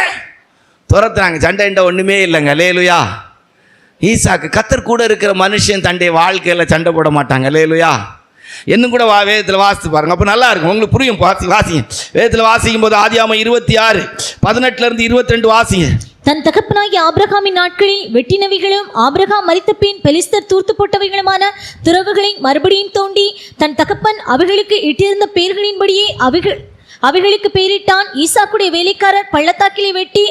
துரத்துறாங்க. சண்டை ஒன்றுமே இல்லைங்க. அல்லேலூயா. ஈசாக்கு கர்த்தர் கூட இருக்கிற மனுஷன் தண்டை வாழ்க்கையில் சண்டை போட மாட்டாங்க. அல்லேலூயா. இன்னும் கூட வேதத்தில் வாசித்து பாருங்க, அப்போ நல்லா இருக்கும், உங்களுக்கு புரியும். வாசிங்க. வேதத்தில் வாசிக்கும் போது ஆதியாகமம் 26 18 22 வாசிங்க. தன் தகப்பனாகிய ஆபிரகாமின் நாட்களில் வெட்டினவைகளும் ஆபிரகாம் மரித்த பின் பெலிஸ்தர் தூர்த்து போட்டவைகளுமான துறவுகளை மறுபடியும் தோண்டி தன் தகப்பன் அவைகளுக்கு இட்டிருந்த பெயர்களின்படியே அவைகளுக்கு பெயரிட்டான். ஈசாக்குடைய வேலைக்காரர் பள்ளத்தாக்கிலே வெட்டி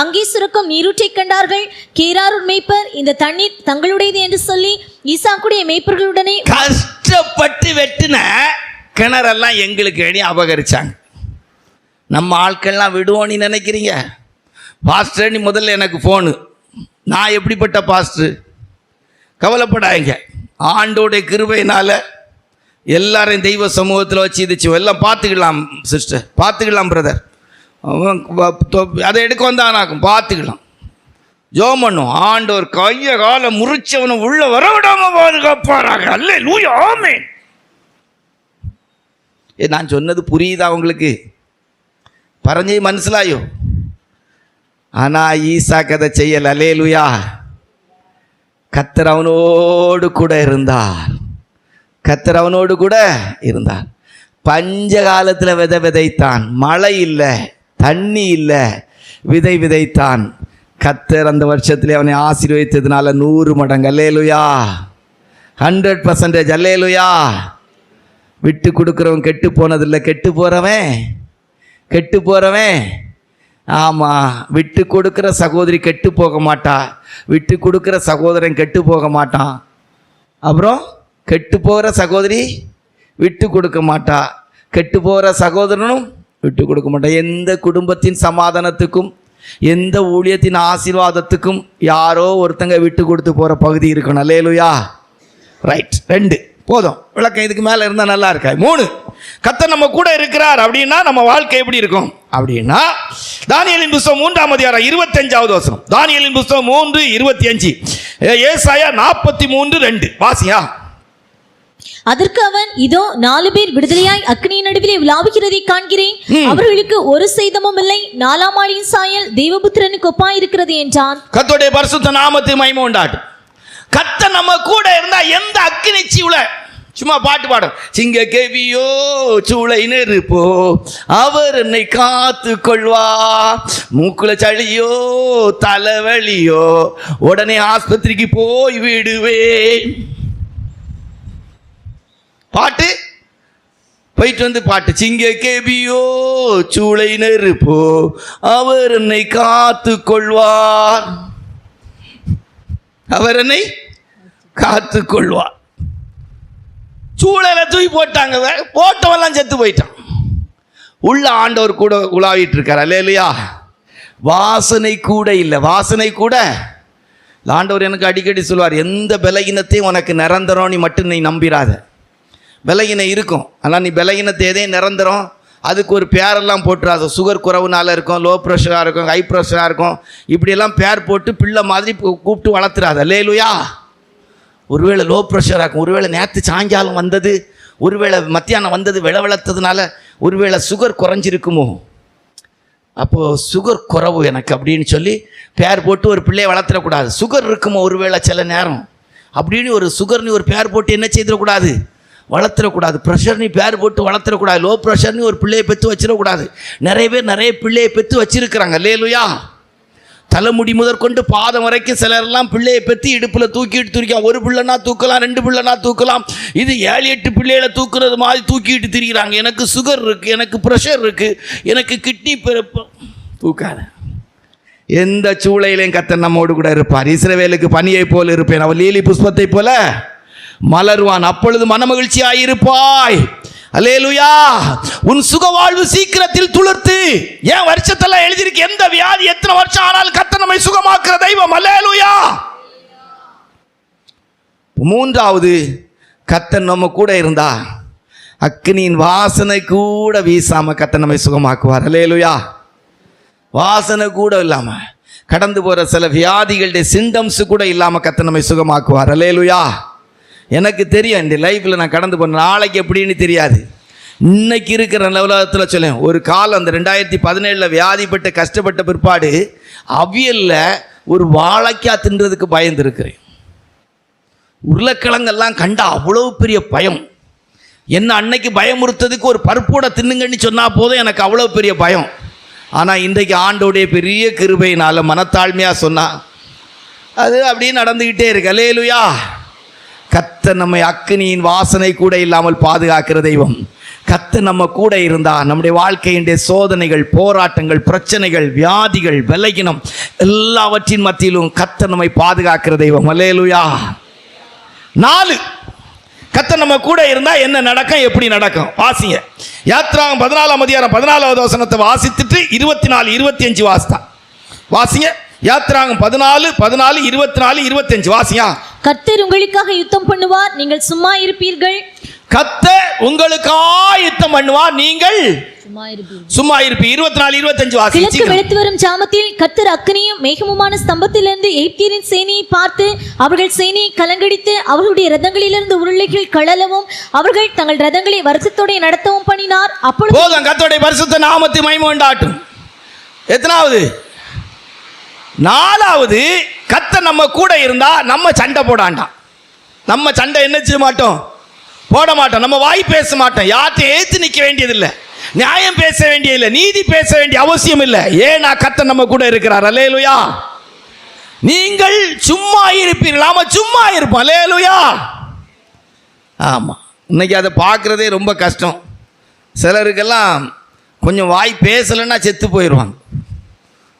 அங்கே சுரக்கும் நீரூற்றை கண்டார்கள். கேராரூர் மேய்ப்பர் இந்த தண்ணீர் தங்களுடையது என்று சொல்லி ஈசாக்குடைய மேய்ப்பர்களுடனே கஷ்டப்பட்டு வெட்டின கிணறெல்லாம் எங்களுக்கு வேணி அபகரிச்சாங்க. நம்ம ஆட்கள்லாம் விடுவோன்னு நினைக்கிறீங்க? பாஸ்டர் நீ முதல்ல எனக்கு ஃபோனு, நான் எப்படிப்பட்ட பாஸ்டர்? கவலைப்படாதீங்க, ஆண்டோடைய கிருபையினால் எல்லாரையும் தெய்வ சமூகத்தில் வச்சு இதுச்சு எல்லாம் பார்த்துக்கலாம். சிஸ்டர் பார்த்துக்கலாம், பிரதர் அதை எடுக்க வந்தானாக்கும் பார்த்துக்கலாம். ஜோம் பண்ணும், ஆண்டவர் கையை காலை முறிச்சவனை உள்ள வர விடாம பாதுகாப்பாராக. அல்லேலூயா, ஆமென். நான் சொன்னது புரியுதா உங்களுக்கு? பரஞ்சை மனசிலாயோ? ஆனால் ஈசாக்கு அதை செய்யல. அல்லேலூயா. கர்த்தர் அவனோடு கூட இருந்தார். கர்த்தர் அவனோடு கூட இருந்தார். பஞ்ச காலத்தில் விதை விதைத்தான், மழை இல்லை, தண்ணி இல்லை, விதை விதைத்தான். கர்த்தர் அந்த வருஷத்துல அவனை ஆசீர்வதித்ததுனால 100 மடங்கு. அல்லேலூயா. 100%. அல்லேலூயா. விட்டு கொடுக்குறவன் கெட்டு போனதில்லை, கெட்டு போகிறவன் ஆமாம், விட்டு கொடுக்குற சகோதரி கெட்டு போக மாட்டா, விட்டு கொடுக்குற சகோதரன் கெட்டு போக மாட்டான். அப்புறம் கெட்டு போகிற சகோதரி விட்டு கொடுக்க மாட்டா, கெட்டு போகிற சகோதரனும் விட்டு கொடுக்க மாட்டான். எந்த குடும்பத்தின் சமாதானத்துக்கும் எந்த ஊழியத்தின் ஆசீர்வாதத்துக்கும் யாரோ ஒருத்தங்க விட்டு கொடுத்து போகிற பகுதி இருக்கணும். அல்லேலூயா. ரைட். 2 போதும் விளக்கம். இதுக்கு மேலே இருந்தால் நல்லா இருக்கா? 3 கர்த்தர் நம்ம கூட இருக்கிறார் அப்படின்னா நம்ம வாழ்க்கை எப்படி இருக்கும் அப்படின்னா, தானியேலின் புத்தகம் 3ஆம் அதிகாரம் 25வது வசனம். தானியேலின் புத்தகம் 3:25. ஏசாயா 43:2 வாசியா. அதற்கு அவன், இதோ 4 பேர் விடுதலையாய் அக்னியின் நடுவிலே விளாவுகிறதை காண்கிறேன், அவர்களுக்கு ஒரு சேதமும் இல்லை, 4ஆம் ஆளின் சாயல் தேவபுத்திரனுக்கு ஒப்பாயிருக்கிறது என்றான். கர்த்தருடைய பரிசுத்த நாமத்துக்கு மகிமை உண்டாகட்டும். கர்த்தர் நம்ம கூட இருந்தா எந்த அக்கினி சூளை, சும்மா பாட்டு பாடும், சிங்க கேவியோ சூளை நெருப்போ அவர் என்னை காத்து கொள்வா, மூக்குல சளியோ தலைவலியோ உடனே ஆஸ்பத்திரிக்கு போய் விடுவேன். பாட்டு போயிட்டு வந்து பாட்டு, சிங்க கேபியோ சூளை நெருப்போ அவர் என்னை காத்து கொள்வார், அவர் என்னை காத்து கொள்வார். சூளையில தூக்கி போட்டாங்க, போட்டவெல்லாம் செத்து போயிட்டான். உள்ள ஆண்டவர் கூட உலாவிட்டு இருக்கார். அல்லேலூயா. வாசனை கூட இல்லை, வாசனை கூட. ஆண்டவர் எனக்கு அடிக்கடி சொல்வார், எந்த பலகீனத்தையும் உனக்கு நிரந்தரம் நீ மட்டும் நீ நம்பிராத. பலகீனம் இருக்கும், ஆனால் நீ பலகீனத்தை எதையும் நிரந்தரம் அதுக்கு ஒரு பேரெல்லாம் போட்டுறாத. சுகர் குறைவுனால இருக்கும், லோ ப்ரெஷராக இருக்கும், ஹை ப்ரெஷராக இருக்கும், இப்படியெல்லாம் பேர் போட்டு பிள்ளை மாதிரி கூப்பிட்டு வளர்த்துறாத. அல்லேலூயா. ஒருவேளை லோ ப்ரெஷராக இருக்கும், ஒருவேளை நேற்று சாயங்காலம் வந்தது, ஒருவேளை மத்தியானம் வந்தது விளவளத்ததுனால ஒருவேளை சுகர் குறைஞ்சிருக்குமோ. அப்போது சுகர் குறவு எனக்கு அப்படின்னு சொல்லி பேர் போட்டு ஒரு பிள்ளையை வளர்த்துடக்கூடாது. சுகர் இருக்குமோ ஒருவேளை சில நேரம் அப்படின்னு ஒரு சுகர்னு ஒரு பேர் போட்டு என்ன செய்திடக்கூடாது, வளர்த்துடக்கூடாது. ப்ரெஷர்னு பேர் போட்டு வளர்த்துடக்கூடாது. லோ ப்ரெஷர்னு ஒரு பிள்ளையை பெற்று வச்சிடக்கூடாது. நிறைய பேர் நிறைய பிள்ளையை பெற்று வச்சிருக்கிறாங்க. அல்லேலூயா. தலைமுடி முதற்கொண்டு பாதம் வரைக்கும் சிலரெல்லாம் பிள்ளையை பெற்று இடுப்பில் தூக்கிட்டு ஒரு பிள்ளைனா தூக்கலாம், 2 பிள்ளைனா தூக்கலாம். இது 7-8 பிள்ளைகளை தூக்குறது மாதிரி தூக்கிட்டு திரிகிறாங்க. எனக்கு சுகர் இருக்குது, எனக்கு ப்ரெஷர் இருக்குது, எனக்கு கிட்னி தூக்காத. எந்த சூளையிலையும் கர்த்தர் நம்மோடு கூட இருப்பார். இஸ்ரவேலுக்கு பனியை போல இருப்பேன், அவள் லீலி புஷ்பத்தை போல மலர்வான், அப்பொழுது மனமகிழ்ச்சியாயிருப்பாய். அல்லேலூயா. உன் சுகவாழ்வு சீக்கிரத்தில் துளிர்த்து. ஏன் வருஷத்துல எழுதிருக்கு, எந்த வியாதி எத்தனை வருஷம் ஆனாலும் கர்த்தர் நம்மை சுகமாக்குற தெய்வம். அல்லேலூயா. மூன்றாவது, கர்த்தர் நம்ம கூட இருந்தா அக்கினியின் வாசனை கூட வீசாம கர்த்தர் நம்மை சுகமாக்குவார். அல்லேலூயா. வாசனை கூட இல்லாம கடந்து போற சில வியாதிகளுடைய சிம்டம்ஸ் கூட இல்லாம கர்த்தர் நம்மை சுகமாக்குவார். அல்லேலூயா. எனக்கு தெரியும், இந்த லைஃப்பில் நான் கடந்து போன நாளைக்கு எப்படின்னு தெரியாது. இன்னைக்கு இருக்கிற உலகத்தில் சொல்லேன், ஒரு காலம் அந்த 2017 வியாதிப்பட்டு கஷ்டப்பட்ட பிற்பாடு அவியலில் ஒரு வாழைக்காய் தின்றதுக்கு பயந்துருக்கிறேன். உருளைக்கிழங்கெல்லாம் கண்டா அவ்வளோ பெரிய பயம். என்ன அன்னைக்கு பயமுறுத்ததுக்கு ஒரு பருப்போட தின்னுங்கன்னு சொன்னால் போதும், எனக்கு அவ்வளோ பெரிய பயம். ஆனால் இன்றைக்கு ஆண்டோடைய பெரிய கிருபையினால் மனத்தாழ்மையாக சொன்னால் அது அப்படியே நடந்துக்கிட்டே இருக்கு. அல்லேலூயா. கர்த்தர் நம்மை அக்கினியின் வாசனை கூட இல்லாமல் பாதுகாக்கிற தெய்வம். கர்த்தர் நம்ம கூட இருந்தா நம்முடைய வாழ்க்கையினுடைய சோதனைகள், போராட்டங்கள், பிரச்சனைகள், வியாதிகள், பலகீனம் எல்லாவற்றின் மத்தியிலும் கர்த்தர் நம்மை பாதுகாக்கிற தெய்வம். அல்லேலூயா. 4, கர்த்தர் நம்ம கூட இருந்தா என்ன நடக்கும், எப்படி நடக்கும் வாசிங்க. யாத்ராகமம் 14ஆம் அதிகாரம் 14வது வசனத்தை வாசித்துட்டு 24, 25 வாசித்தா வாசிங்க. யாத்ராகமம் 14, 24, 25 வாசியா. கர்த்தர் உங்களுக்காக யுத்தம் பண்ணுவார், நீங்கள் சும்மா இருப்பீர்கள். கர்த்தர் உங்களுக்காக யுத்தம் பண்ணுவார், நீங்கள் சும்மா இருப்பீர்கள். 24, 25 வாசி. கிழக்கு வெளுத்து வரும் ஜாமத்தில் கர்த்தர் அக்கினியும் மேகமுமான ஸ்தம்பத்திலிருந்து எகிப்தியரின் சேனையை பார்த்து அவர்கள் சேனையை கலங்கடித்து அவர்களுடைய ரதங்களிலிருந்து உருளைகள் கழலவும் அவர்கள் தங்கள் ரதங்களை வருத்தத்தோட நடத்தவும் பண்ணினார். அப்பொழுது போதும், கர்த்தருடைய பரிசுத்த நாமத்தை மகிமை உண்டாகட்டும். எத்தனாவது? 4வது, கர்த்தர் நம்ம கூட இருந்தா நம்ம சண்டை போடாண்டாம். நம்ம சண்டை என்ன செய்ய மாட்டோம், போட மாட்டோம். நம்ம வாய் பேச மாட்டோம். யார்கிட்ட ஏத்து நிற்க வேண்டியதில்லை, நியாயம் பேச வேண்டியதில்லை, நீதி பேச வேண்டிய அவசியம் இல்லை. ஏன்னா கர்த்தர் நம்ம கூட இருக்கிறார். அல்லேலூயா. நீங்கள் சும்மா இருப்பீர்கள், நாம சும்மா இருப்போம். அல்லேலூயா. ஆமாம், இன்னைக்கு அதை பார்க்குறதே ரொம்ப கஷ்டம். சிலருக்கெல்லாம் கொஞ்சம் வாய் பேசலைன்னா செத்து போயிடுவாங்க.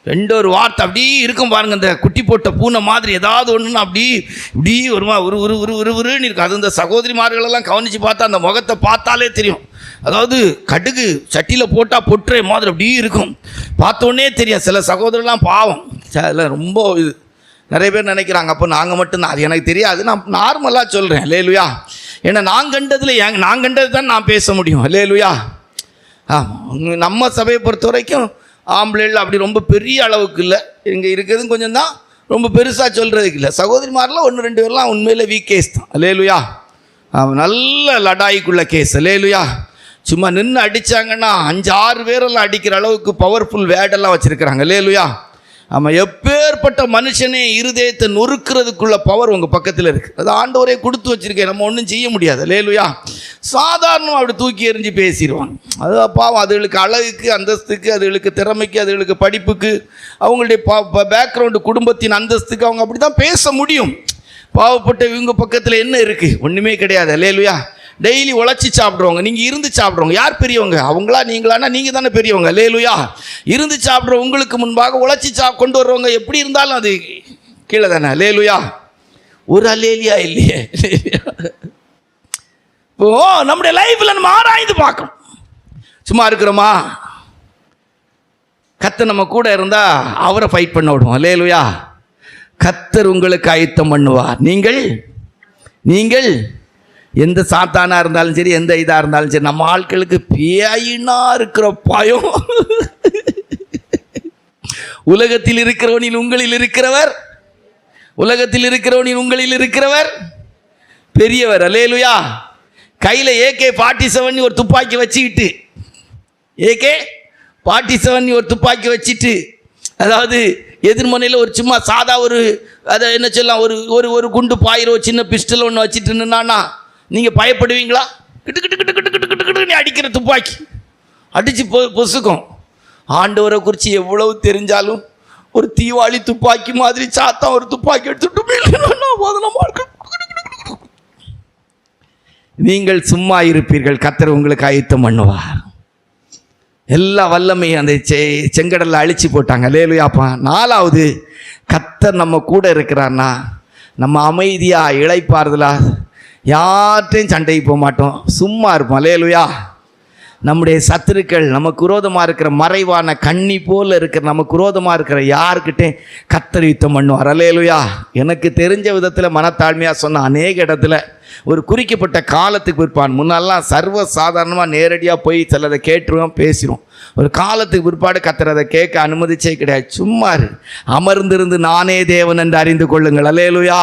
2 வார்த்தை அப்படியே இருக்கும் பாருங்க, இந்த குட்டி போட்ட பூனை மாதிரி ஏதாவது ஒன்றுன்னு இப்படி வருமா, உருன்னு இருக்கும். அது இந்த சகோதரிமார்களெல்லாம் கவனித்து பார்த்தா அந்த முகத்தை பார்த்தாலே தெரியும். அதாவது கடுகு சட்டியில் போட்டால் பொட்டுற மாதிரி அப்படியே இருக்கும், பார்த்தோன்னே தெரியும். சில சகோதரர்லாம் பாவம், அதில் ரொம்ப இது நிறைய பேர் நினைக்கிறாங்க அப்போ நாங்கள் மட்டும்தான். அது எனக்கு தெரியாது, நான் நார்மலாக சொல்கிறேன். அல்லேலூயா. ஏன்னா நான் கண்டது தான் நான் பேச முடியும். அல்லேலூயா. ஆமாம், நம்ம சபையை பொறுத்த வரைக்கும் ஆம்பளைகள் அப்படி ரொம்ப பெரிய அளவுக்கு இல்லை, இங்கே இருக்கிறதும் கொஞ்சம் தான், ரொம்ப பெருசாக சொல்கிறதுக்கு இல்லை. சகோதரிமாரெலாம் 1-2 பேர்லாம் உண்மையில் வீக் கேஸ் தான். அல்லேலூயா. நல்ல லடாய்க்குள்ள கேஸ். அல்லேலூயா. சும்மா நின்று அடித்தாங்கன்னா 5-6 பேரெல்லாம் அடிக்கிற அளவுக்கு பவர்ஃபுல் வேர்டெல்லாம் வச்சுருக்கிறாங்க. அல்லேலூயா. ஆமாம், எப்பேற்பட்ட மனுஷனே இருதயத்தை நொறுக்கிறதுக்குள்ள பவர் உங்கள் பக்கத்தில் இருக்குது. அது ஆண்டவரே கொடுத்து வச்சுருக்கேன், நம்ம ஒன்றும் செய்ய முடியாது. அல்லேலூயா. சாதாரணமாக அப்படி தூக்கி எறிஞ்சு பேசிடுவாங்க. அது பாவம், அதுகளுக்கு அழகுக்கு, அந்தஸ்துக்கு, அதுகளுக்கு திறமைக்கு, அதுகளுக்கு படிப்புக்கு, அவங்களுடைய பேக்ரவுண்டு, குடும்பத்தின் அந்தஸ்துக்கு அவங்க அப்படி தான் பேச முடியும். பாவப்பட்ட இவங்க பக்கத்தில் என்ன இருக்குது, ஒன்றுமே கிடையாது. அல்லேலூயா. டெய்லி உழைச்சி சாப்பிட்றவங்க, நீங்கள் இருந்து சாப்பிட்றவங்க, யார் பெரியவங்க, அவங்களா நீங்களானா நீங்கள் தானே பெரியவங்க. அல்லேலூயா. இருந்து சாப்பிட்ற உங்களுக்கு முன்பாக உழைச்சி கொண்டு வர்றவங்க எப்படி இருந்தாலும் அது கீழே தானே. அல்லேலூயா. ஒரு அல்லேலியா இல்லையே. இப்போ நம்முடைய லைஃப்பில் நம்ம ஆராய்ந்து பார்க்கணும். சும்மா இருக்கிறோமா, கர்த்தர் நம்ம கூட இருந்தால் அவரை ஃபைட் பண்ண விடுவோம். அல்லேலூயா. கர்த்தர் உங்களுக்கு ஆயத்தம் பண்ணுவார். நீங்கள் எந்த சாத்தானா இருந்தாலும் சரி, எந்த இதாக இருந்தாலும் சரி, நம்ம ஆட்களுக்கு பேயினா இருக்கிற பயம். உலகத்தில் இருக்கிறவனில் உங்களில் இருக்கிறவர் பெரியவர். அல்லேலூயா. கையில் AK-47 ஒரு துப்பாக்கி வச்சுக்கிட்டு, 47 ஒரு துப்பாக்கி வச்சுட்டு, அதாவது எதிர்மனையில் ஒரு சும்மா சாதா ஒரு அதை என்ன சொல்லலாம், ஒரு ஒரு ஒரு குண்டு பாயிரோ சின்ன பிஸ்டல் ஒன்று வச்சுட்டு நின்னான்னா நீங்கள் பயப்படுவீங்களா? கிட்டு கிட்டு கிட்டு கிட்டு கிட்டு கிட்டு கிட்டு அடிக்கிற துப்பாக்கி அடித்து பொசுக்கும். ஆண்டவரை குறித்து எவ்வளவு தெரிஞ்சாலும் ஒரு தீவாளி துப்பாக்கி மாதிரி சாத்தா ஒரு துப்பாக்கி எடுத்துட்டு நீங்கள் சும்மா இருப்பீர்கள், கர்த்தர் உங்களுக்கு ஆயத்தம் பண்ணுவார். எல்லா வல்லமையும் அந்த செங்கடலில் அழிச்சு போட்டாங்க. அல்லேலூயாப்பா. 4வது, கர்த்தர் நம்ம கூட இருக்கிறார்னா நம்ம அமைதியாக இளைப்பாறுதலா யார்கிட்டையும் சண்டைக்கு போக மாட்டோம், சும்மா இருப்போம். அல்லேலூயா. நம்முடைய சத்துருக்கள், நமக்கு விரோதமாக இருக்கிற மறைவான கண்ணி போல் இருக்கிற நமக்கு விரோதமாக இருக்கிற யாருக்கிட்டே கர்த்தர் யுத்தம் பண்ணுவார். அல்லேலூயா. எனக்கு தெரிஞ்ச விதத்தில் மனத்தாழ்மையாக சொன்ன அநேக இடத்துல ஒரு குறிக்கப்பட்ட காலத்துக்கு பிற்பாடு, முன்னெல்லாம் சர்வ சாதாரணமாக நேரடியாக போய் சிலதை கேட்டுருவோம் பேசிடுவோம். ஒரு காலத்துக்கு பிற்பாடு கர்த்தர் அதை கேட்க அனுமதிச்சே கிடையாது. சும்மா அமர்ந்திருந்து நானே தேவன் என்று அறிந்து கொள்ளுங்கள். அல்லேலூயா.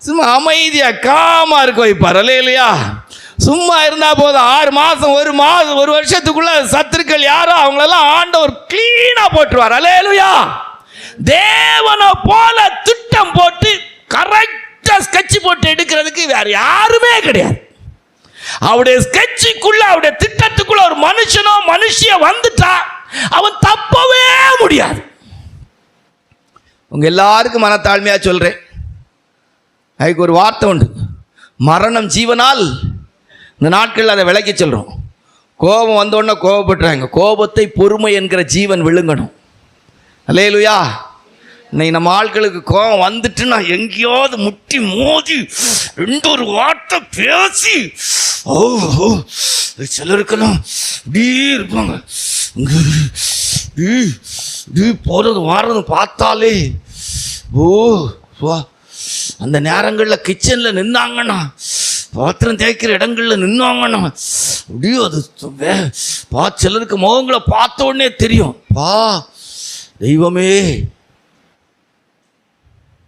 சும்மா அமைதியாக காமாக இருக்க வைப்பார். அல்லேலூயா. சும்மா இருந்தால் போதும். 6 மாதம், 1 மாதம், 1 வருஷத்துக்குள்ள சத்துருக்கள் யாரோ அவங்களெல்லாம் ஆண்டவர் கிளீனாக போட்டுருவார். அல்லேலூயா. தேவனை போல திட்டம் போட்டு கரெக்டாக ஸ்கெட்ச் போட்டு எடுக்கிறதுக்கு வேற யாருமே கிடையாது. அவருடைய ஸ்கெட்சுக்குள்ள, அவருடைய திட்டத்துக்குள்ள ஒரு மனுஷனோ மனுஷிய வந்துட்டா அவன் தப்பவே முடியாது. உங்க எல்லாருக்கும் மனத்தாழ்மையா சொல்றேன், அதுக்கு ஒரு வார்த்தை உண்டு, மரணம் ஜீவனால். இந்த நாட்களில் அதை விளக்கி சொல்கிறோம். கோபம் வந்தோடனே கோபப்படுறாங்க. கோபத்தை பொறுமை என்கிற ஜீவன் விழுங்கணும். அல்லேலூயா. இன்னைக்கு நம்ம ஆட்களுக்கு கோபம் வந்துட்டுன்னா எங்கேயாவது முட்டி மோதி 2 வார்த்தை பேசி சிலருக்கெல்லாம் இப்படி இருப்பாங்க. போகிறது வாரது பார்த்தாலே அந்த நேரங்களில் கிச்சனில் நின்னாங்கன்னா, பாத்திரம் தேய்க்கிற இடங்களில் நின்னாங்கன்னா அப்படியே அது சிலருக்கு முகங்களை பார்த்த உடனே தெரியும், தெய்வமே.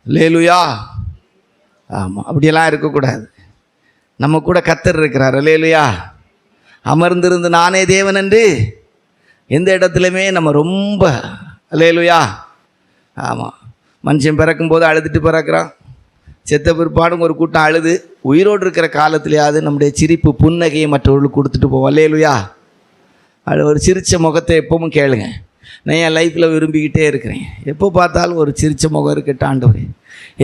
அல்லேலூயா. ஆமாம், அப்படியெல்லாம் இருக்கக்கூடாது. நம்ம கூட கர்த்தர் இருக்கிறார். அல்லேலூயா. அமர்ந்திருந்து நானே தேவன் என்று எந்த இடத்துலையுமே நம்ம ரொம்ப அல்லேலூயா. ஆமாம், மனுஷன் பிறக்கும்போது அழுதுட்டு பிறக்கிறான், செத்த பிற்பாடும் ஒரு கூட்டம் அழுது, உயிரோடு இருக்கிற காலத்திலேயாவது நம்முடைய சிரிப்பு புன்னகையை மற்றவர்களுக்கு கொடுத்துட்டு போவோம். அல்லேலூயா. அது ஒரு சிரித்த முகத்தை எப்பவும் கேளுங்க. நான் என் லைஃப்பில் விரும்பிக்கிட்டே இருக்கிறேன், எப்போ பார்த்தாலும் ஒரு சிரித்த முகம் இருக்கட்ட ஆண்டவரே.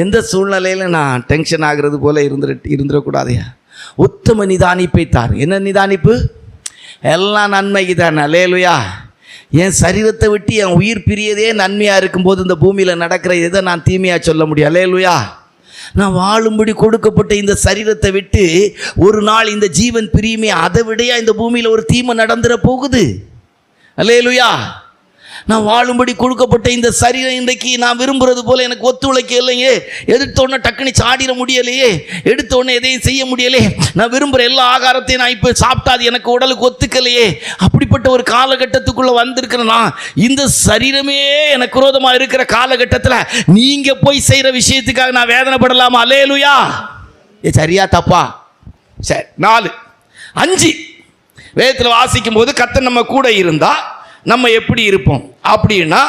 எந்த சூழ்நிலையில் நான் டென்ஷன் ஆகிறது போல் இருந்துடக்கூடாதையா. உத்தம நிதானிப்பை தார். என்ன நிதானிப்பு? எல்லாம் நன்மைக்கு தான். அல்லேலூயா. என் சரீரத்தை விட்டு என் உயிர் பிரியதே நன்மையாக இருக்கும்போது இந்த பூமியில் நடக்கிற எதை நான் தீமையாக சொல்ல முடியும்? அல்லேலூயா. நான் வாழும்படி கொடுக்கப்பட்ட இந்த சரீரத்தை விட்டு ஒரு நாள் இந்த ஜீவன் பிரியுமே, அதை விடையா இந்த பூமியில் ஒரு தீமை நடந்துட போகுது? அல்லேலூயா. நான் வாழும்படி கொடுக்கப்பட்ட இந்த சரீரம் இன்றைக்கு நான் விரும்புகிறது போல எனக்கு ஒத்துழைக்க இல்லையே, எடுத்தோடனே டக்குனு சாடிட முடியலையே, எடுத்தோடனே எதையும் செய்ய முடியலையே, நான் விரும்புகிற எல்லா ஆகாரத்தையும் நான் இப்போ சாப்பிட்டாது எனக்கு உடலுக்கு ஒத்துக்கலையே, அப்படிப்பட்ட ஒரு காலகட்டத்துக்குள்ளே வந்திருக்கிறேன்னா, இந்த சரீரமே எனக்கு விரோதமாக இருக்கிற காலகட்டத்தில் நீங்கள் போய் செய்கிற விஷயத்துக்காக நான் வேதனைப்படலாமா? அல்லேலூயா. சரியா தப்பா? சரி. 4, 5 வேதத்தில் வாசிக்கும் போது கர்த்தர் நம்ம கூட இருந்தா நம்ம எப்படி இருப்போம் அப்படின்னா,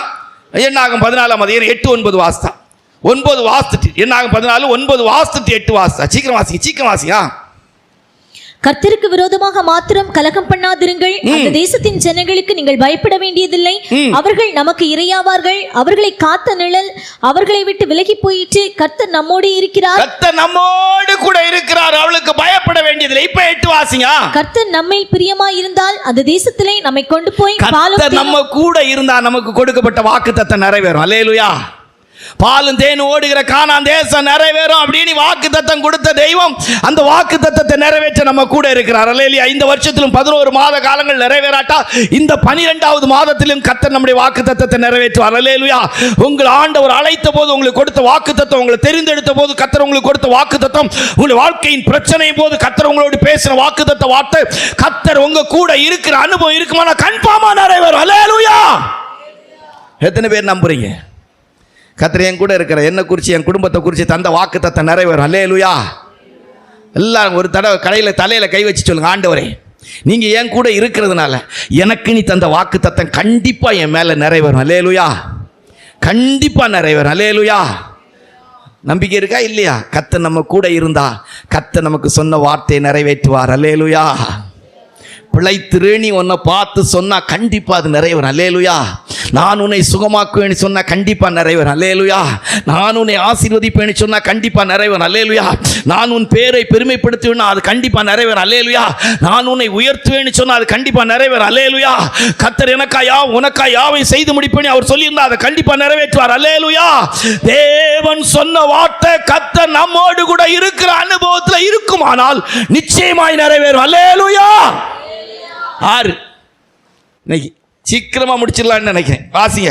என்னாகும் 14ஆம் அதிகாரம் 8, 9 வாசித்தா. 9 வாசித்துட்டு என்னாகும் 14, 9 வாசித்துட்டு 8 வாசித்தா. சீக்கிரம் வாசிங்க. கர்த்தருக்கு விரோதமாக மாத்திரம் கலகம் பண்ணாதிருங்கள். அந்த தேசத்தின் ஜனங்களுக்கு நீங்கள் பயப்பட வேண்டியதில்லை. அவர்கள் நமக்கு இரையாவார்கள். அவர்களை காத்த நிழல் அவர்களை விட்டு விலகி போயிட்டு கர்த்தர் நம்மோடு இருக்கிறார். கர்த்தர் நம்மோடு கூட இருக்கிறார். அவளுக்கு பயப்பட வேண்டியதில்லை. இப்ப 8 வாசிங்க. கர்த்தர் நம்மேல் பிரியமாய் இருந்தால் அந்த தேசத்திலே நம்மை கொண்டு போய் கர்த்தர் நம்ம கூட இருந்தா நமக்கு கொடுக்கப்பட்ட வாக்குத்தத்தம் நிறைவேறும். அல்லேலூயா. பாலும் தேனும் ஓடுகிற கானான் தேசம் நிறைவேறும் அப்படின்னு வாக்கு தத்தம் கொடுத்த தெய்வம் அந்த வாக்கு தத்தத்தை நிறைவேற்ற நம்ம கூட இருக்கிறார். அல்லேலூயா. இந்த வருஷத்திலும் 11 மாத காலங்கள் நிறைவேறாட்டா இந்த 12வது மாதத்திலும் கர்த்தர் நம்முடைய வாக்கு தத்தத்தை நிறைவேற்றுவார். அல்லேலூயா. உங்கள் ஆண்டவர் அழைத்த போது உங்களுக்கு கொடுத்த வாக்கு தத்தம், உங்களை தெரிந்தெடுத்த போது கர்த்தர் உங்களுக்கு கொடுத்த வாக்கு தத்தம், உங்கள் வாழ்க்கையின் பிரச்சனை போது கர்த்தர் உங்களோடு பேசின வாக்கு தத்த வார்த்தை, கர்த்தர் உங்க கூட இருக்கிற அனுபவம் இருக்குமானா கன்ஃபார்மா நிறைவேறும். அல்லேலூயா. எத்தனை பேர் நம்புறீங்க? கர்த்தர் என் கூட இருக்கிற, என்ன குறித்து என் குடும்பத்தை குறித்து தந்த வாக்கு தத்தம் நிறைவேறும். அல்லேலூயா. எல்லாம் ஒரு தடவை தலையில் கை வச்சு சொல்லுங்க, ஆண்டவரே நீங்கள் என் கூட இருக்கிறதுனால எனக்கு நீ தந்த வாக்கு தத்தம் கண்டிப்பாக என் மேலே நிறைவேறும். அல்லேலூயா. கண்டிப்பாக நிறைவேறும். அல்லேலூயா. நம்பிக்கை இருக்கா இல்லையா? கர்த்தர் நம்ம கூட இருந்தா கர்த்தர் நமக்கு சொன்ன வார்த்தையை நிறைவேற்றுவார். அல்லேலூயா. பிழைத்திரு நீ உன்னை பார்த்து சொன்னா கண்டிப்பா அது நிறைவேறும். அல்லேலூயா. நான் உன்னை சுகமாக்குவேன்னு சொன்னா கண்டிப்பா நிறைவேறும். அல்லேலூயா. நான் உன்னை ஆசீர்வதிப்பேன்னு சொன்னா கண்டிப்பா நிறைவேறும். அல்லேலூயா. நான் உன் பேரை பெருமைப்படுத்துவேன்னா அது கண்டிப்பா நிறைவேறும். அல்லேலூயா. நான் உன்னை உயர்த்துவேன்னு சொன்னா அது கண்டிப்பா நிறைவேறும். அல்லேலூயா. கர்த்தர் எனக்காயா உனக்கா யாவை செய்து முடிப்பேன்னு அவர் சொல்லியிருந்தா அதை கண்டிப்பா நிறைவேற்றுவார். அல்லேலூயா. தேவன் சொன்ன வார்த்தை கர்த்தர் நம்மோடு கூட இருக்கிற அனுபவத்தில் இருக்குமானால் நிச்சயமாய் நிறைவேறும். அல்லேலூயா. 6 இன்னைக்கு சீக்கிரமா முடிச்சிடலான்னு நினைக்கிறேன். வாசிங்க.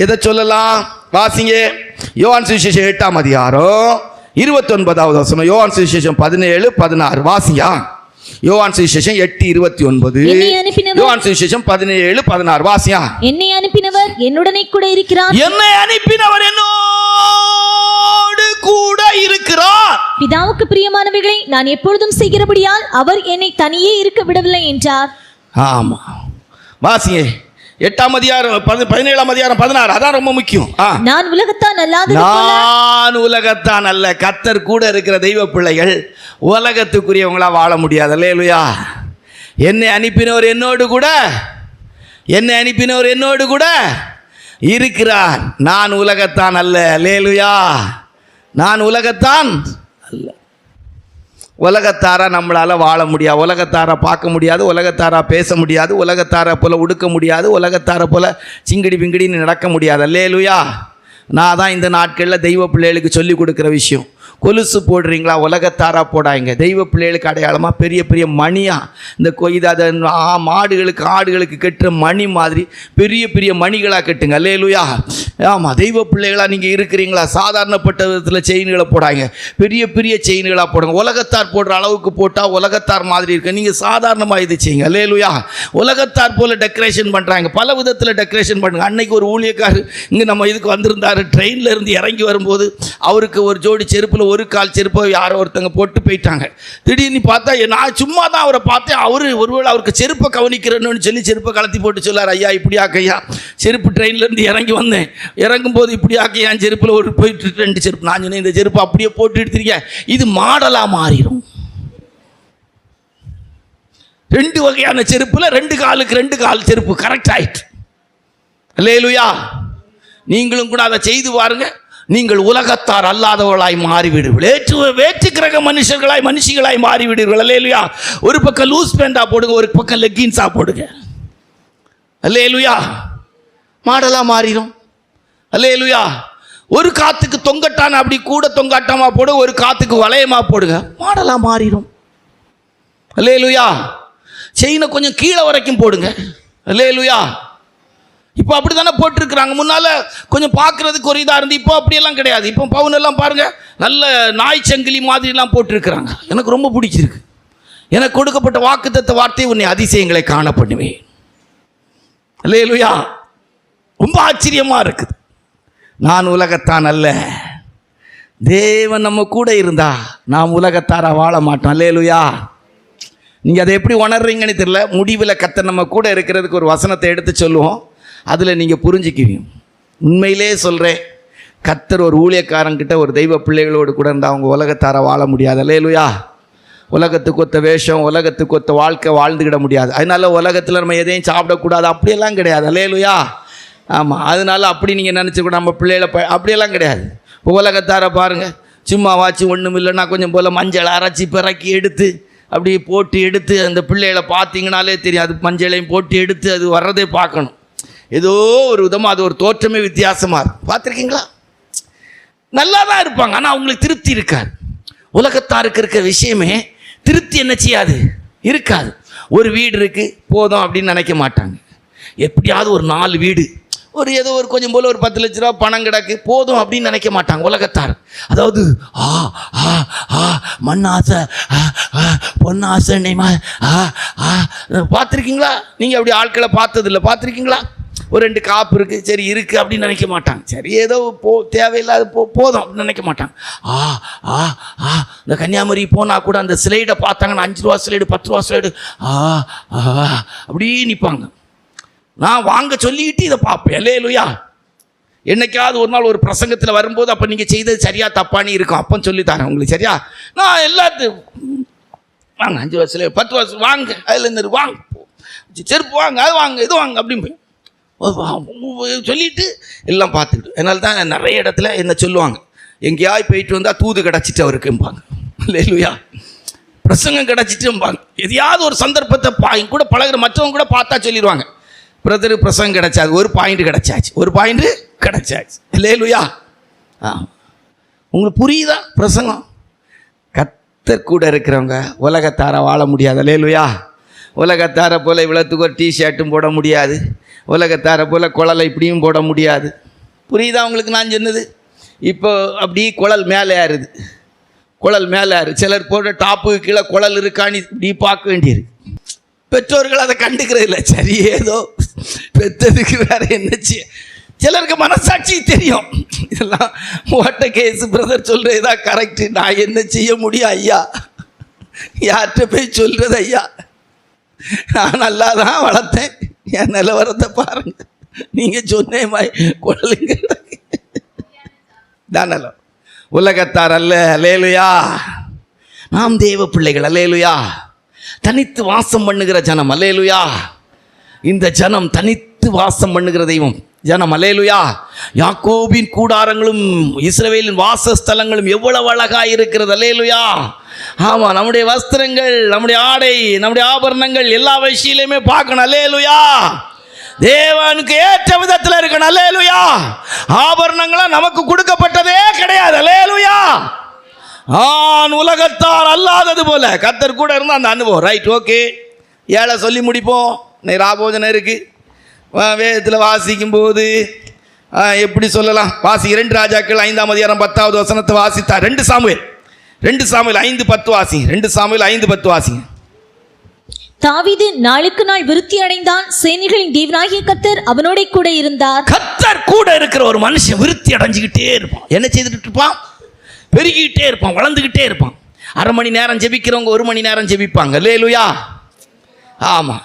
எதை சொல்லலாம்? வாசிங்க. யோவான் சுவிசேஷம் 8ஆம் அதிகாரம் 29வது வசனம். யோவான் சுவிசேஷம் 17-16 வாசியா. யோவான் சுவிசேஷம் 8:29. யோவான் சுவிசேஷம் 17-16 வாசியா. என்னை அனுப்பினவர் என்னுடனே கூட இருக்கிறார். என்னை அனுப்பினவர் என்னோடு கூட இருக்கிறார். பிதாவுக்கு பிரியமானவைகளை நான் எப்பொழுதும் செய்கிறபடியால் அவர் என்னை தனியே இருக்க விடவில்லை என்றார். ஆமா. வாசிங்க. 8ஆம் அதிகாரம் 17ஆம் அதிகாரம் 16. அதான் ரொம்ப முக்கியம். நான் உலகத்தான் அல்லாத நான் உலகத்தான் அல்ல. கர்த்தர் கூட இருக்கிற தெய்வ பிள்ளைகள் உலகத்துக்குரியவங்களா வாழ முடியாது. அல்லேலூயா. என்னை அனுப்பினவர் என்னோடு கூட இருக்கிறார். நான் உலகத்தான் அல்ல. அல்லேலூயா. நான் உலகத்தான் அல்ல. உலகத்தாரா நம்மளால் வாழ முடியாது. உலகத்தாரை பார்க்க முடியாது. உலகத்தாரா பேச முடியாது. உலகத்தாரை போல் உடுக்க முடியாது. உலகத்தாரை போல் சிங்கிடி பிங்கிடின்னு நடக்க முடியாது. அல்லேலூயா. நான் தான் இந்த நாட்களில் தெய்வ பிள்ளைகளுக்கு சொல்லிக் கொடுக்குற விஷயம். கொலுசு போடுறீங்களா? உலகத்தாரா போடாங்க. தெய்வ பிள்ளைகளுக்கு அடையாளமாக பெரிய பெரிய மணியாக இந்த அதை மாடுகளுக்கு ஆடுகளுக்கு கட்டுற மணி மாதிரி பெரிய பெரிய மணிகளாக கட்டுங்க. அல்லேலூயா. ஆமாம். தெய்வ பிள்ளைகளாக நீங்கள் இருக்கிறீங்களா? சாதாரணப்பட்ட விதத்தில் செயின்களை போடாங்க. பெரிய பெரிய செயின்களாக போடுங்க. உலகத்தார் போடுற அளவுக்கு போட்டால் உலகத்தார் மாதிரி இருக்கு. நீங்கள் சாதாரணமாக இது செய்யுங்க. அல்லேலூயா. உலகத்தார் போல் டெக்கரேஷன் பண்ணுறாங்க. பல விதத்தில் டெக்கரேஷன் பண்ணுங்க. அன்னைக்கு ஒரு ஊழியக்காரர் இங்கே நம்ம இதுக்கு வந்திருந்தார். ட்ரெயினில் இருந்து இறங்கி வரும்போது அவருக்கு ஒரு ஜோடி செருப்பில் ஒரு கால் செருப்பை யாரோ ஒருத்தங்க போட்டு போயிட்டாங்க. திடீர்னு பார்த்தா நான் சும்மா தான் அவரை பார்த்தேன். ஒருவேளை அவருக்கு செருப்பை கவனிக்கிறேன்னு சொல்லி செருப்பை கலத்தி போட்டு சொல்லார். ஐயா இப்படி ஆக்கையா செருப்பு ட்ரெயின்லேருந்து இறங்கி வந்தேன். இறங்கும்போது இப்படி ஆக்கையா என் செருப்பில் ஒரு போயிட்டு 2 செருப்பு. நான் சொன்னேன் இந்த செருப்பு அப்படியே போட்டு எடுத்துருக்கேன். இது மாடலாக மாறிடும். 2 வகையான செருப்பில் 2 காலுக்கு 2 கால் செருப்பு கரெக்ட் ஆயிட்டு. அல்லேலூயா. நீங்களும் கூட அதை செய்து பாருங்க. நீங்கள் உலகத்தார் அல்லாதவர்களாய் மாறிவிடுவீர்கள். வேற்று கிரக மனுஷிகளாய் மாறிவிடுவீர்கள். அல்லேலூயா. ஒரு பக்கம் லூஸ் பேண்டா போடுங்க, ஒரு பக்கம் லெக்கின்ஸா போடுங்க. அல்லேலூயா. மாடலா மாறிடும். அல்லேலூயா. ஒரு காத்துக்கு தொங்கட்டான அப்படி கூட தொங்காட்டமா போடு, ஒரு காத்துக்கு வளையமா போடுங்க. மாடலா மாறிடும். அல்லேலூயா. செயினை கொஞ்சம் கீழே வரைக்கும் போடுங்க. அல்லேலூயா. இப்போ அப்படி தானே போட்டிருக்கிறாங்க. முன்னால் கொஞ்சம் பார்க்குறதுக்கு ஒரு இதாக இருந்து இப்போ அப்படியெல்லாம் கிடையாது. இப்போ பவுனெல்லாம் பாருங்கள் நல்ல நாய் சங்கிலி மாதிரிலாம் போட்டிருக்கிறாங்க. எனக்கு ரொம்ப பிடிச்சிருக்கு. எனக்கு கொடுக்கப்பட்ட வாக்குத்தத்த வார்த்தை உன்னை அதிசயங்களை காண பண்ணுவேன். அல்லேலூயா. ரொம்ப ஆச்சரியமாக இருக்குது. நான் உலகத்தான் அல்ல. தேவன் நம்ம கூட இருந்தா நாம் உலகத்தாரா வாழ மாட்டோம். அல்லேலூயா. நீங்கள் அதை எப்படி உணர்றீங்கன்னு தெரியல. முடிவில் கர்த்தர் நம்ம கூட இருக்கிறதுக்கு ஒரு வசனத்தை எடுத்து சொல்லுவோம். அதில் நீங்கள் புரிஞ்சுக்குவீங்க. உண்மையிலே சொல்கிறேன், கர்த்தர் ஒரு ஊழியக்காரங்கிட்ட ஒரு தெய்வ பிள்ளைகளோடு கூட இருந்தால் அவங்க உலகத்தார வாழ முடியாது. அல்லேலூயா. உலகத்துக்கு ஒத்த வேஷம், உலகத்துக்கு ஒத்த வாழ்க்கை வாழ்ந்துக்கிட முடியாது. அதனால உலகத்தில் நம்ம எதையும் சாப்பிடக்கூடாது அப்படியெல்லாம் கிடையாது. அல்லேலூயா. ஆமாம். அதனால அப்படி நீங்கள் நினச்சிக்கூட நம்ம பிள்ளைகளை அப்படியெல்லாம் கிடையாது. உலகத்தார பாருங்கள், சும்மா வாச்சு ஒன்றும் இல்லைன்னா கொஞ்சம் போல் மஞ்சள் அரைச்சி பிறக்கி எடுத்து அப்படி போட்டு எடுத்து அந்த பிள்ளைகளை பார்த்தீங்கனாலே தெரியும். அது மஞ்சளையும் போட்டு எடுத்து அது வர்றதே பார்க்கணும். ஏதோ ஒரு விதமாக அது ஒரு தோற்றமே வித்தியாசமாக இருக்கும். பார்த்துருக்கீங்களா? நல்லா தான் இருப்பாங்க, ஆனால் அவங்களுக்கு திருப்தி இருக்காது. உலகத்தாருக்கு இருக்க விஷயமே திருப்தி என்ன செய்யாது, இருக்காது. ஒரு வீடு இருக்குது போதும் அப்படின்னு நினைக்க மாட்டாங்க. எப்படியாவது ஒரு 4 வீடு, ஒரு ஏதோ ஒரு கொஞ்சம் போல் ஒரு 10 லட்ச ரூபா பணம் கிடக்கு போதும் அப்படின்னு நினைக்க மாட்டாங்க உலகத்தார். அதாவது மண் ஆசை பொண்ணு ஆசை பார்த்துருக்கீங்களா? நீங்கள் அப்படி ஆட்களை பார்த்ததில்லை. பார்த்துருக்கீங்களா? ஒரு 2 காப்பு இருக்குது, சரி இருக்குது அப்படின்னு நினைக்க மாட்டாங்க. சரி ஏதோ தேவையில்லாத போதும் அப்படின்னு நினைக்க மாட்டாங்க. இந்த கன்னியாகுமரி போனால் கூட அந்த ஸ்லைடை பார்த்தாங்கன்னா 5 ரூபா ஸ்லைடு, 10 ரூபா ஸ்லைடு, அப்படியே நிற்பாங்க. நான் வாங்க சொல்லிக்கிட்டு இதை பார்ப்பேன். அல்லேலூயா. என்னைக்காவது ஒரு நாள் ஒரு பிரசங்கத்தில் வரும்போது அப்போ நீங்கள் செய்தது சரியா தப்பானு இருக்கும், அப்போ சொல்லித்தரேன் உங்களுக்கு. சரியா? நான் எல்லாத்தையும் வாங்க 5 வருஷத்துல 10 வருஷம் வாங்க, அதுலேருந்து வாங்க, செருப்பு வாங்க, அது வாங்க, இது வாங்க அப்படின்னு சொல்லிட்டு எல்லாம் பார்த்துக்கிட்டு. அதனால தான் நிறைய இடத்துல என்ன சொல்லுவாங்க, எங்கேயாவது போயிட்டு வந்தால் தூது கிடச்சிட்டு அவருக்கும்பாங்க. அல்லேலூயா. பிரசங்கம் கிடச்சிட்டும்பாங்க. எதையாவது ஒரு சந்தர்ப்பத்தை கூட பழகிற மற்றவங்க கூட பார்த்தா சொல்லிடுவாங்க, பிரதர் பிரசங்கம் கிடச்சாது, ஒரு பாயிண்ட் கிடச்சாச்சு, ஒரு பாயிண்ட் கிடச்சாச்சு. அல்லேலூயா. உங்களுக்கு புரியுதா பிரசங்கம்? கர்த்தர் கூட இருக்கிறவங்க உலகத்தார வாழ முடியாது. அல்லேலூயா. உலகத்தார போல் இவ்வளோத்துக்கு ஒரு டிஷர்ட்டும் போட முடியாது, உலகத்தார போல் குழலை இப்படியும் போட முடியாது. புரியுதா உங்களுக்கு நான் சொன்னது? இப்போ அப்படி குழல் மேலே ஏறுது, குழல் மேலே ஏறு. சிலர் போடுற டாப்புக்கு கீழே குழல் இருக்கான்னு இப்படி பார்க்க வேண்டியிருக்கு. பெற்றோர்கள் அதை கண்டுக்கிறது இல்லை. சரி ஏதோ பெற்றதுக்கு வேற என்னச்சு. சிலருக்கு மனசாட்சி தெரியும், இதெல்லாம் ஓட்ட கேஸ் பிரதர் சொல்கிறதா கரெக்டு, நான் என்ன செய்ய முடியும் ஐயா, யார்கிட்ட போய் சொல்கிறது ஐயா, நான் நல்லா தான் வளர்த்தேன், என் நிலவரத்தை பாருங்க, நீங்கள் சொன்னே மாதிரி குழலுங்க தான் நலம். உலகத்தார் அல்ல. அல்லேலூயா. நாம் தேவ பிள்ளைகள். அல்லேலூயா. தனித்து வாசம் பண்ணுகிற ஜனம். அல்லேலூயா. இந்த ஜனம் தனித்து வாசம் பண்ணுகிற தெய்வம் ஜனம். அல்லேலூயா. யாக்கோபின் கூடாரங்களும் இஸ்ரவேலின் வாசஸ்தலங்களும் எவ்வளவு அழகாய் இருக்கிறது. அல்லேலூயா. ஆமாம், நம்முடைய வஸ்திரங்கள், நம்முடைய ஆடை, நம்முடைய ஆபரணங்கள் எல்லா விஷயத்திலுமே பார்க்கணும். அல்லேலூயா. தேவனுக்கு ஏற்ற விதத்தில் இருக்கணும். அல்லேலூயா. ஆபரணங்களும் நமக்கு கொடுக்கப்பட்டதே கிடையாது. அல்லேலூயா. உலகத்தார் அல்லாதது போல கர்த்தர் கூட இருந்தால் அந்த அனுபவம். Right, okay. ஏழை சொல்லி முடிப்போம். ராபோஜனம் இருக்குது. வேதத்தில் வாசிக்கும் போது எப்படி சொல்லலாம்? வாசி 2 ராஜாக்கள் 5ஆம் அதிகாரம் 10வது வசனத்தை வாசித்தார். 2 சாமுவேல் 5:10 வாசி. 2 சாமுவேல் 5:10 வாசிங்க. தாவீது நாளுக்கு நாள் விருத்தி அடைந்தான், சேனைகளின் தேவனாகிய கர்த்தர் அவனோட கூட இருந்தார். கர்த்தர் கூட இருக்கிற ஒரு மனுஷன் விருத்தி அடைஞ்சுக்கிட்டே இருப்பான். என்ன செய்துட்டு இருப்பான்? பெருகிக்கிட்டே இருப்பான், வளர்ந்துக்கிட்டே இருப்பான். 1/2 மணி நேரம் ஜெபிக்கிறவங்க 1 மணி நேரம் ஜெபிப்பாங்க. அல்லேலூயா. ஆமாம்.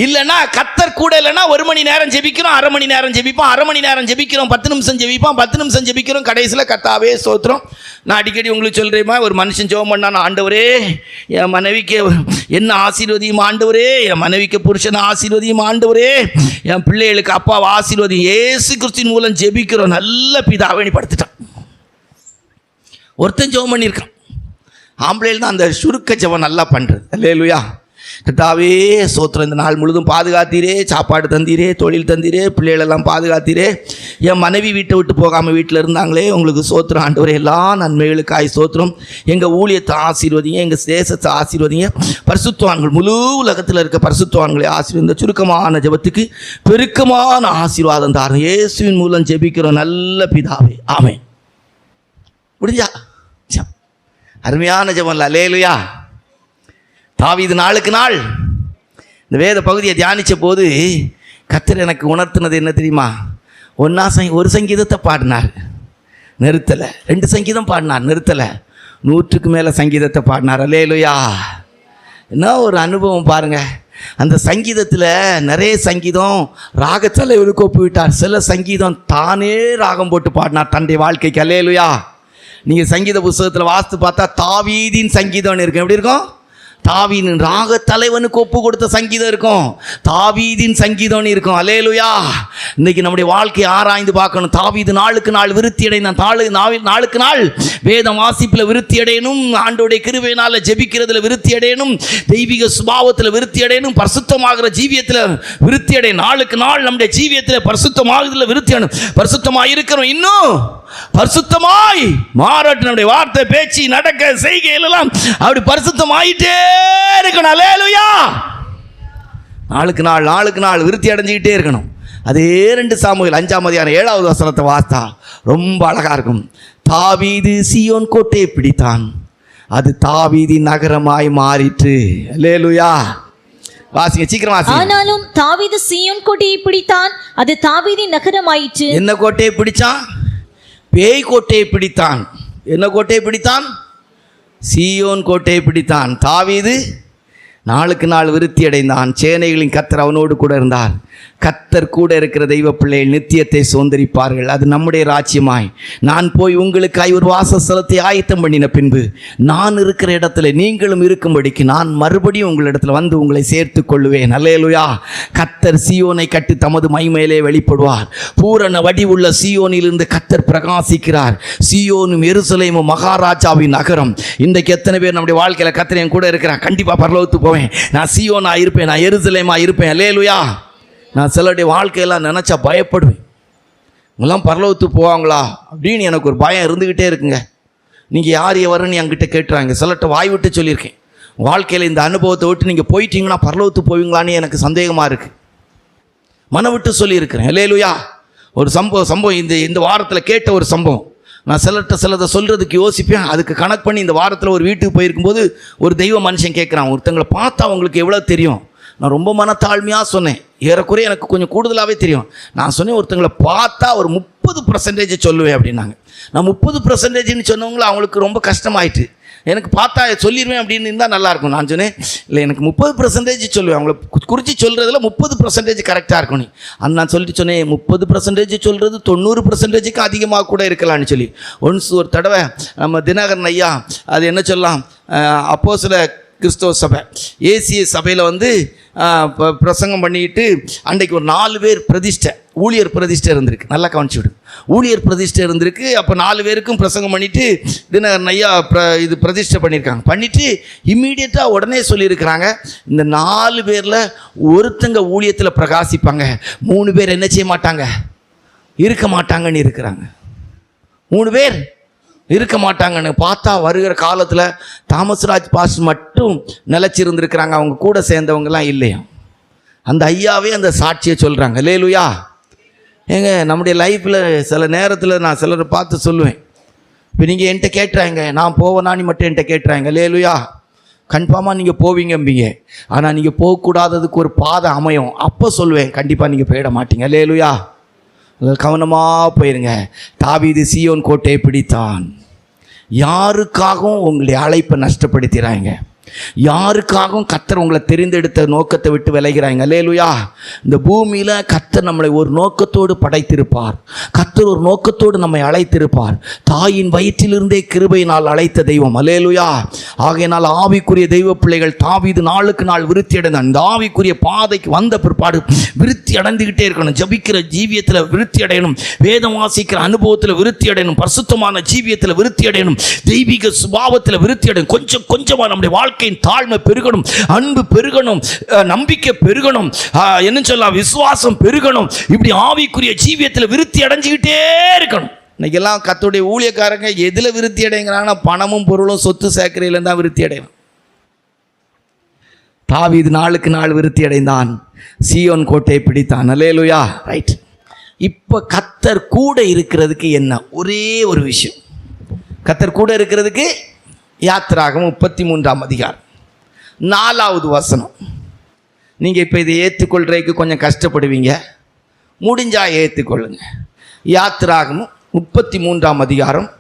இல்லைன்னா கர்த்தர் கூட இல்லைன்னா 1 மணி நேரம் ஜெபிக்கிறோம், 1/2 மணி நேரம் ஜெபிப்போம், 1/2 மணி நேரம் ஜெபிக்கிறோம், 10 நிமிஷம் ஜெபிப்போம், 10 நிமிஷம் ஜெபிக்கிறோம், கடைசியில் கர்த்தாவே ஸ்தோத்திரம். நான் அடிக்கடி உங்களுக்கு சொல்கிறேம்மா, ஒரு மனுஷன் ஜெபம் பண்ணான், ஆண்டவரே என் மனைவிக்கு என்ன ஆசீர்வதியும் ஆண்டவரே, என் மனைவிக்கு புருஷனை ஆசீர்வதியும் ஆண்டவரே, என் பிள்ளைகளுக்கு அப்பாவை ஆசீர்வதியும் இயேசு கிறிஸ்துவின் மூலம் ஜெபிக்கிறோம். நல்ல பிதாவை படுத்துட்டான். ஒருத்தன் ஜெபம் பண்ணியிருக்கான். ஆம்பளையில் தான் அந்த சுருக்க ஜெபம் நல்லா பண்ணுறது. அல்லேலூயா. கர்த்தாவே ஸ்தோத்திரம், இந்த நாள் முழுதும் பாதுகாத்தீரே, சாப்பாடு தந்தீரே, தொழில் தந்தீரே, பிள்ளைகளெல்லாம் பாதுகாத்தீரே, என் மனைவி வீட்டை விட்டு போகாமல் வீட்டில் இருந்தாங்களே, உங்களுக்கு ஸ்தோத்திரம் ஆண்டவரே, எல்லா நன்மைகளுக்காய் ஸ்தோத்திரம். எங்கள் ஊழியத்தை ஆசீர்வதிங்க, எங்கள் தேசத்தை ஆசீர்வதிங்க, பரிசுத்தவான்கள் முழு உலகத்தில் இருக்க பரிசுத்தவான்களை ஆசீர்வதி. இந்த சுருக்கமான ஜெபத்துக்கு பெருக்கமான ஆசீர்வாதம் தாரும். இயேசுவின் மூலம் ஜெபிக்கிறோம் நல்ல பிதாவே, ஆமென். முடிஞ்சா? அருமையான ஜெபம். அல்லேலூயா. தாவீது நாளுக்கு நாள் இந்த வேத பகுதியை தியானித்த போது கர்த்தர் எனக்கு உணர்த்தினது என்ன தெரியுமா? ஒரு சங்கீதத்தை பாடினார், நிறுத்தலை. 2 சங்கீதம் பாடினார், நிறுத்தலை. 100க்கு மேலே சங்கீதத்தை பாடினார். அல்லேலூயா. என்ன ஒரு அனுபவம் பாருங்கள். அந்த சங்கீதத்தில் நிறைய சங்கீதம் ராகத்தலைவருக்கு ஒப்புவிட்டார். சில சங்கீதம் தானே ராகம் போட்டு பாடினார் தன்னுடைய வாழ்க்கைக்கு. அல்லேலூயா. நீங்கள் சங்கீத புஸ்தகத்தில் வாசித்து பார்த்தா தாவீதின் சங்கீதம்னு இருக்கும். எப்படி இருக்கும்? தாவீதின் ராக தலைவனுக்கு ஒப்பு கொடுத்த சங்கீதம் இருக்கும், தாவீதின் சங்கீதம்னு இருக்கும். அல்லேலூயா. இன்னைக்கு நம்முடைய வாழ்க்கையை ஆராய்ந்து பார்க்கணும். தாவீது நாளுக்கு நாள் விருத்தி அடைந்தான். நாளுக்கு நாள் வேதம் வாசிப்பில் விருத்தி அடையணும், ஆண்டோடைய கிருபையினால ஜெபிக்கிறதுல விருத்தி அடையணும், தெய்வீக சுபாவத்தில் விருத்தி அடையணும், பரிசுத்தமாகிற ஜீவியத்தில் விருத்தி அடையணும். நாளுக்கு நாள் நம்முடைய ஜீவியத்தில் பரிசுத்தமாகுதல விருத்தி அடையணும். பரிசுத்தமாக இருக்கிறோம், இன்னும் பரிசுத்தமாய் மாறட்டும். நம்முடைய வார்த்தை, பேச்சு, நடக்க, செய்கைகள் எல்லாம் அப்படி பரிசுத்தமாயிட்டே இருக்கணும். அல்லேலூயா. நாளுக்கு நாள் விருத்தி அடைஞ்சிக்கிட்டே இருக்கணும். அதே 2 சாமுவேல் 5ஆம் அதிகாரம் 7வது வசனத்தை வாசித்தா ரொம்ப அழகா இருக்கும். தாவீது சீயோன் கோட்டையை பிடித்தான், அது தாவீதின் நகரமாய் மாறிற்று. அல்லேலூயா. வாசிங்க, சீக்கிரம் வாசிங்க. ஆனாலும் தாவீது சீயோன் கோட்டையை பிடித்தான், அது தாவீதின் நகரமாயிற்று. என்ன கோட்டையை பிடிச்சான்? பேய் கோட்டையை பிடித்தான். என்ன கோட்டையை பிடித்தான்? சீயோன் கோட்டையை பிடித்தான். தாவீது நாளுக்கு நாள் விருத்தி அடைந்தான். சேனைகளின் கர்த்தர் அவனோடு கூட இருந்தார். கர்த்தர் கூட இருக்கிற தெய்வ பிள்ளைகள் நித்தியத்தை சுதந்தரிப்பார்கள். அது நம்முடைய ராஜ்யமாய் நான் போய் உங்களுக்காய் ஒரு வாசஸ்தலத்தை ஆயத்தம் பண்ணின பின்பு நான் இருக்கிற இடத்துல நீங்களும் இருக்கும்படிக்கு நான் மறுபடியும் உங்களிடத்தில் வந்து உங்களை சேர்த்து கொள்ளுவேன். அல்லேலூயா. கர்த்தர் சீயோனை கட்டி தமது மகிமையிலே வெளிப்படுவார். பூரண வடிவுள்ள சீயோனிலிருந்து கர்த்தர் பிரகாசிக்கிறார். சீயோனும் எருசலேமும் மகாராஜாவின் நகரம். இன்றைக்கு எத்தனை பேர் நம்முடைய வாழ்க்கையில் கர்த்தர் என் கூட இருக்கிறான், கண்டிப்பாக பரலோகத்துக்கு போவேன், நான் சீயோனா இருப்பேன், நான் எருசலேமா இருப்பேன். அல்லேலூயா. நான் சிலருடைய வாழ்க்கையெல்லாம் நினச்சா பயப்படுவேன். இவங்கெல்லாம் பரலோகத்துக்கு போவாங்களா அப்படின்னு எனக்கு ஒரு பயம் இருந்துக்கிட்டே இருக்குங்க. நீங்கள் யார் எவருன்னு என்கிட்ட கேட்டுறாங்க. சிலர்கிட்ட வாய் விட்டு சொல்லியிருக்கேன், வாழ்க்கையில் இந்த அனுபவத்தை விட்டு நீங்கள் போயிட்டீங்கன்னா பரலோகத்துக்கு போவீங்களான்னு எனக்கு சந்தேகமாக இருக்குது. மனம் விட்டு சொல்லியிருக்கிறேன். அல்லேலூயா. ஒரு சம்பவம் இந்த வாரத்தில் கேட்ட ஒரு சம்பவம். நான் சிலதை சொல்கிறதுக்கு யோசிப்பேன். அதுக்கு கணக்கு பண்ணி இந்த வாரத்தில் ஒரு வீட்டுக்கு போயிருக்கும்போது ஒரு தெய்வ மனுஷன் கேட்குறான், ஒருத்தங்களை பார்த்தா உங்களுக்கு எவ்வளோ தெரியும்? நான் ரொம்ப மனத்தாழ்மையாக சொன்னேன். ஏறக்குறைய எனக்கு கொஞ்சம் கூடுதலாகவே தெரியும். நான் சொன்னேன், ஒருத்தங்களை பார்த்தா ஒரு 30% சொல்லுவேன் அப்படின்னாங்க. நான் 30%ன்னு சொன்னவங்களும் அவங்களுக்கு ரொம்ப கஷ்டமாயிட்டு, எனக்கு பார்த்தா சொல்லிடுவேன் அப்படின்னு இருந்தால் நல்லாயிருக்கும். நான் சொன்னேன், இல்லை எனக்கு 30% சொல்லுவேன், அவங்கள குறித்து சொல்கிறதுல 30% கரெக்டாக இருக்கணும். அது நான் சொல்லிட்டு சொன்னேன், 30% சொல்கிறது 90%க்கு அதிகமாக கூட இருக்கலான்னு சொல்லி. ஒன்ஸ் ஒரு தடவை நம்ம தினகரன் ஐயா அது என்ன சொல்லலாம், அப்போ சில கிறிஸ்தவ சபை ஏசிய சபையில் வந்து பிரசங்கம் பண்ணிக்கிட்டு அன்றைக்கு ஒரு 4 பேர் பிரதிஷ்டை, ஊழியர் பிரதிஷ்டை இருந்திருக்கு. நல்லா கவனிச்சு விடு, ஊழியர் பிரதிஷ்டை இருந்திருக்கு. அப்போ 4 பேருக்கும் பிரசங்கம் பண்ணிவிட்டு தினகரன் ஐயா இது பிரதிஷ்டை பண்ணியிருக்காங்க. பண்ணிவிட்டு இம்மீடியட்டாக உடனே சொல்லியிருக்கிறாங்க, இந்த 4 பேரில் ஒருத்தங்க ஊழியத்தில் பிரகாசிப்பாங்க, 3 பேர் என்ன செய்ய மாட்டாங்க, இருக்க மாட்டாங்கன்னு இருக்கிறாங்க. 3 பேர் இருக்க மாட்டாங்கன்னு பார்த்தா வருகிற காலத்தில் தாமஸ்ராஜ் பாஸ் மட்டும் நிலச்சிருந்துருக்கிறாங்க. அவங்க கூட சேர்ந்தவங்கலாம் இல்லையா. அந்த ஐயாவே அந்த சாட்சியை சொல்கிறாங்க. அல்லேலூயா. ஏங்க நம்முடைய லைஃப்பில் சில நேரத்தில் நான் சிலரை பார்த்து சொல்லுவேன், இப்போ நீங்கள் என்கிட்ட கேட்டுறாங்க நான் போவேனான்னு மட்டும் என்கிட்ட கேட்டுறாங்க. அல்லேலூயா. கன்ஃபார்மாக நீங்கள் போவீங்கம்பிங்க. ஆனால் நீங்கள் போகக்கூடாததுக்கு ஒரு பாதை அமையும். அப்போ சொல்லுவேன், கண்டிப்பாக நீங்கள் போயிட மாட்டீங்க. அல்லேலூயா. கவனமாக போயிருங்க. தாவீது சீயோன் கோட்டையை பிடித்தான். யாருக்காகவும் உங்களுடைய அழைப்பை நஷ்டப்படுத்திறாங்க, யாருக்காகவும் கர்த்தர் உங்களை தெரிந்தெடுத்த நோக்கத்தை விட்டு விலகிறாங்க. அல்லேலூயா. இந்த பூமியில் கர்த்தர் நம்மளை ஒரு நோக்கத்தோடு படைத்திருப்பார். கர்த்தர் ஒரு நோக்கத்தோடு நம்மை அழைத்திருப்பார். தாயின் வயிற்றிலிருந்தே கிருபையினால் அழைத்த தெய்வம். அல்லேலூயா. ஆகையினால் ஆவிக்குரிய தெய்வ பிள்ளைகள் தாவீது நாளுக்கு நாள் விருத்தி அடைந்தான். இந்த ஆவிக்குரிய பாதைக்கு வந்த பிற்பாடு விருத்தி அடைந்துக்கிட்டே இருக்கணும். ஜபிக்கிற ஜீவியத்தில் விருத்தி அடையணும், வேதம் வாசிக்கிற அனுபவத்தில் விருத்தி அடையணும், பரிசுத்தமான ஜீவியத்தில் விருத்தி அடையணும், தெய்வீக சுபாவத்தில் விருத்தி அடையணும். கொஞ்சம் கொஞ்சமாக நம்முடைய வாழ்க்கையின் தாழ்மை பெருகணும், அன்பு பெருகணும், நம்பிக்கை பெருகணும், என்ன சொல்லலாம், விசுவாசம் பெருகணும். இப்படி ஆவிக்குரிய ஜீவியத்தில் விருத்தி அடைஞ்சுக்கிட்டே இருக்கணும். இன்னைக்கெல்லாம் கர்த்தருடைய ஊழியக்காரங்க எதில் விருத்தி அடைங்கிறாங்கன்னா பணமும் பொருளும் சொத்து சேர்க்கறையில தான் விருத்தி அடையணும். தாவீது நாளுக்கு நாள் விருத்தி அடைந்தான், சீயோன் கோட்டையை பிடித்தான். அல்லேலூயா. ரைட். இப்போ கர்த்தர் கூட இருக்கிறதுக்கு என்ன ஒரே ஒரு விஷயம், கர்த்தர் கூட இருக்கிறதுக்கு யாத்திராகமம் 33ஆம் அதிகாரம் 4வது வசனம். நீங்கள் இப்போ இதை ஏற்றுக்கொள்றதுக்கு கொஞ்சம் கஷ்டப்படுவீங்க, முடிஞ்சால் ஏற்றுக்கொள்ளுங்க. யாத்திராகமம் 33ஆம் அதிகாரம்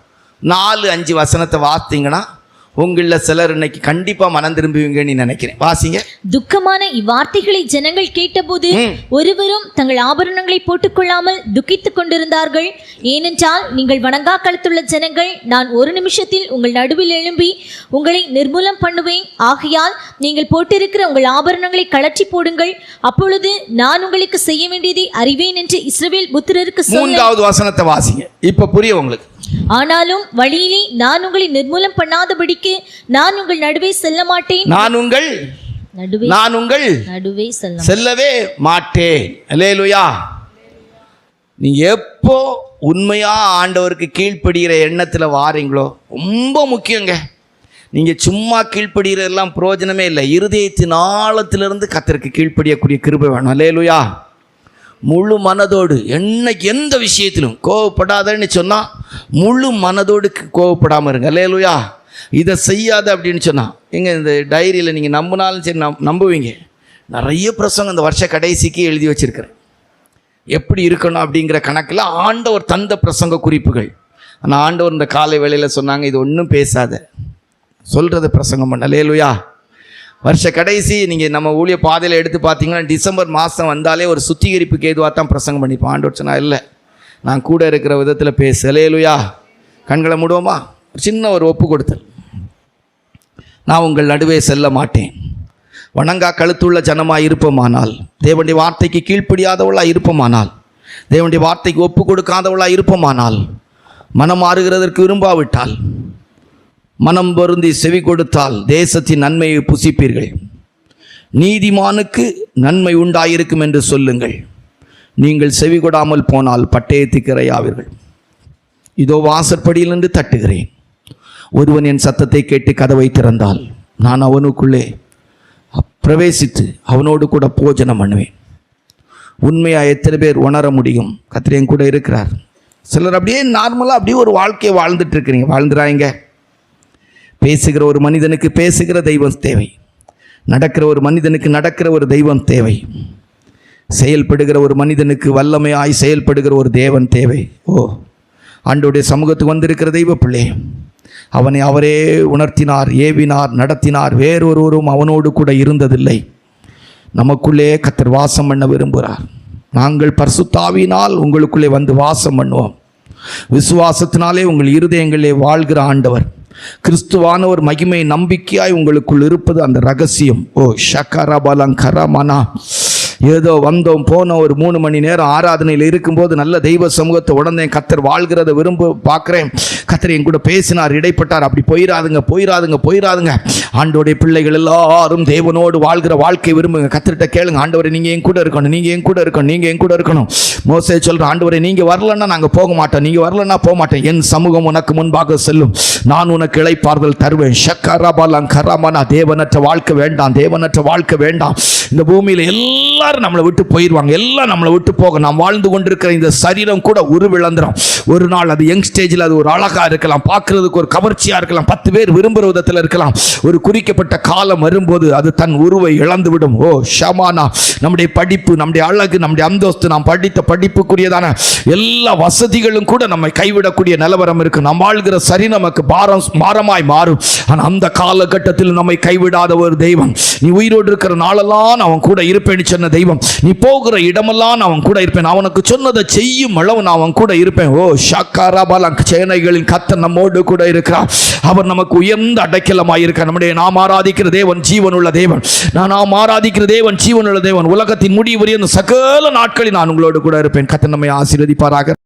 4-5 வசனத்தை வாசித்தீங்கன்னா உங்களில் சிலர் இன்னைக்கு கண்டிப்பாக மனம் திரும்புவீங்கன்னு நினைக்கிறேன். வாசிங்க. துக்கமான இவ்வார்த்தைகளை ஜனங்கள் கேட்டபோது ஒருவரும் தங்கள் ஆபரணங்களை போட்டுக்கொள்ளாமல் துக்கித்துக் கொண்டிருந்தார்கள். ஏனென்றால் நீங்கள் வணங்கா கழுத்துள்ள ஜனங்கள், நான் ஒரு நிமிஷத்தில் உங்கள் நடுவில் எழும்பி உங்களை நிர்மூலம் பண்ணுவேன். ஆகையால் நீங்கள் போட்டிருக்கிற உங்கள் ஆபரணங்களை கழற்றி போடுங்கள், அப்பொழுது நான் உங்களுக்கு செய்ய வேண்டியதை அறிவேன் என்று இஸ்ரவேல் புத்திரருக்கு சொன்னேன். 3வது வசனத்தை வாசிங்க, இப்ப புரியும் உங்களுக்கு. ஆனாலும் வழியிலே நான் உங்களை நிர்மூலம் பண்ணாதபடிக்கு நான் உங்கள் நடுவே செல்ல மாட்டேன். நான் உங்கள் நடுவே செல்லவே மாட்டேன். அல்லேலூயா. நீங்க எப்போ உண்மையா ஆண்டவருக்கு கீழ்ப்படுகிற எண்ணத்துல வாரீங்களோ ரொம்ப முக்கியங்க. நீங்க சும்மா கீழ்ப்படுகிறதெல்லாம் பிரயோஜனமே இல்லை. இருதயத்தின் ஆழத்திலிருந்து கர்த்தருக்கு கீழ்ப்படியக்கூடிய கிருபை வேணும். அல்லேலூயா. முழு மனதோடு எந்த விஷயத்திலும் கோவப்படாதன்னு சொன்னால் முழு மனதோடு கோவப்படாமல் இருங்க. அல்லேலூயா. இதை செய்யாத அப்படின்னு சொன்னால் எங்கே இந்த டைரியில் நீங்கள் நம்பினாலும் சரி நம்புவீங்க, நிறைய பிரசங்கம் இந்த வருஷ கடைசிக்கு எழுதி வச்சிருக்கிறேன். எப்படி இருக்கணும் அப்படிங்கிற கணக்கில் ஆண்டவர் தந்த பிரசங்க குறிப்புகள். ஆனால் ஆண்டவர் இந்த காலை வேளையில் சொன்னாங்க, இது ஒன்றும் பேசாத, சொல்கிறத பிரசங்கம் பண்ண. அல்லேலூயா. வருஷ கடைசி நீங்கள் நம்ம ஊழிய பாதையில் எடுத்து பார்த்தீங்கன்னா டிசம்பர் மாதம் வந்தாலே ஒரு சுத்திகரிப்புக்கு ஏதுவாக தான் பிரசங்கம் பண்ணிப்போம். ஆண்டவர் சொன்னா இல்லை, நான் கூட இருக்கிற விதத்தில் பேசு. அல்லேலூயா. கண்களை மூடுவோமா? சின்ன ஒரு ஒப்பு கொடுத்தல். நான் உங்கள் நடுவே செல்ல மாட்டேன். வணங்கா கழுத்துள்ள ஜனமாக இருப்போமானால், தேவனுடைய வார்த்தைக்கு கீழ்ப்படியாதவளாக இருப்போமானால், தேவனுடைய வார்த்தைக்கு ஒப்பு கொடுக்காதவளாக இருப்போமானால், மனம் மாறுகிறதற்கு விரும்பாவிட்டால், மனம் பொருந்தி செவி கொடுத்தால் தேசத்தின் நன்மையை புசிப்பீர்கள். நீதிமானுக்கு நன்மை உண்டாயிருக்கும் என்று சொல்லுங்கள். நீங்கள் செவி கொடாமல் போனால் பட்டயத்துக்கு இரையாவீர்கள். இதோ வாசற்படியில் நின்று தட்டுகிறேன். ஒருவன் என் சத்தத்தை கேட்டு கதவை திறந்தால் நான் அவனுக்குள்ளே பிரவேசித்து அவனோடு கூட போஜனம் பண்ணுவேன். உண்மையாக எத்தனை பேர் உணர முடியும்? கர்த்தர் கூட இருக்கிறார். சிலர் அப்படியே நார்மலாக அப்படியே ஒரு வாழ்க்கையை வாழ்ந்துட்டு இருக்கிறீங்க. வாழ்ந்துறாங்க. பேசுகிற ஒரு மனிதனுக்கு பேசுகிற தெய்வம் தேவை. நடக்கிற ஒரு மனிதனுக்கு நடக்கிற ஒரு தெய்வம் தேவை. செயல்படுகிற ஒரு மனிதனுக்கு வல்லமையாய் செயல்படுகிற ஒரு தேவன் தேவை. ஆண்டவருடைய சமூகத்துக்கு வந்திருக்கிற தெய்வ பிள்ளை, அவனை அவரே உணர்த்தினார், ஏவினார், நடத்தினார். வேறொருவரும் அவனோடு கூட இருந்ததில்லை. நமக்குள்ளே கர்த்தர் வாசம் பண்ண விரும்புகிறார். நாங்கள் பரிசுத்த ஆவியினால் உங்களுக்குள்ளே வந்து வாசம் பண்ணுவோம். விசுவாசத்தினாலே உங்கள் இருதயங்களிலே வாழ்கிற ஆண்டவர், கிறிஸ்துவான ஒரு மகிமை நம்பிக்கையாய் உங்களுக்குள் இருப்பது அந்த ரகசியம். ஷக்கரபலங்கரமனா. ஏதோ வந்தோம் போனோம், ஒரு 3 மணி நேரம் ஆராதனையில் இருக்கும்போது நல்ல தெய்வ சமூகத்தை உடனே கர்த்தர் வாழ்கிறத பார்க்குறேன். கர்த்தர் என் கூட பேசினார், இடைப்பட்டார். அப்படி போயிடாதுங்க. ஆண்டோடைய பிள்ளைகள் எல்லாரும் தேவனோடு வாழ்கிற வாழ்க்கை விரும்புங்க. கர்த்தர்கிட்ட கேளுங்க, ஆண்டவரை நீங்கள் என் கூட இருக்கணும். மோசே சொல்கிற, ஆண்டவரை நீங்கள் வரலன்னா நாங்கள் போக மாட்டோம், நீங்கள் வரலன்னா போக மாட்டேன். என் சமூகம் உனக்கு முன்பாக செல்லும், நான் உனக்கு இளைப்பாறுதல் தருவேன். ஷக்கரபலங்கரமனா. தேவனற்ற வாழ்க்கை வேண்டாம். இந்த பூமியில் எல்லாரும் நம்மளை விட்டு போயிடுவாங்க. எல்லாம் நம்மளை விட்டு போக, நாம் வாழ்ந்து கொண்டிருக்கிற இந்த சரீரம் கூட உருவிழந்துடும். ஒரு நாள் அது யங் ஸ்டேஜில் அது ஒரு அழகாக இருக்கலாம், பார்க்கறதுக்கு ஒரு கவர்ச்சியாக இருக்கலாம், 10 பேர் விரும்புகிற விதத்தில் இருக்கலாம். ஒரு குறிக்கப்பட்ட காலம் வரும்போது அது தன் உருவை இழந்துவிடும். ஷமானா. நம்முடைய படிப்பு, நம்முடைய அழகு, நம்முடைய அந்தஸ்து, நாம் படித்த படிப்புக்குரியதான எல்லா வசதிகளும் கூட நம்மை கைவிடக்கூடிய நிலவரம் இருக்கு. நாம் வாழ்கிற சரி நமக்கு பாரமாய் மாறும். ஆனால் அந்த காலகட்டத்தில் நம்மை கைவிடாத ஒரு தெய்வம், நீ உயிரோடு இருக்கிற நாளெல்லாம் அவன் கூட இருப்பேன்னு சொன்ன தெய்வம், நீ போகிற இடமெல்லாம் அவன் கூட இருப்பேன், அவனுக்கு சொன்னதை செய்யும் அளவு நான் அவன் கூட இருப்பேன். ஷக்கரபலங். சேனைகளின் கர்த்தர் நம்மோடு கூட இருக்கிறார். அவர் நமக்கு உயர்ந்த அடைக்கலமாய் இருக்கிறார். நாம் ஆராதிக்கிற தேவன் ஜீவனுள்ள தேவன். நாம் ஆராதிக்கிற தேவன் ஜீவனுள்ள தேவன். உலகத்தின் முடிவு வரையும் சகல நாட்களில் நான் உங்களோடு கூட இருப்பேன். கர்த்தர் நம்மை ஆசீர்வதிப்பாராக.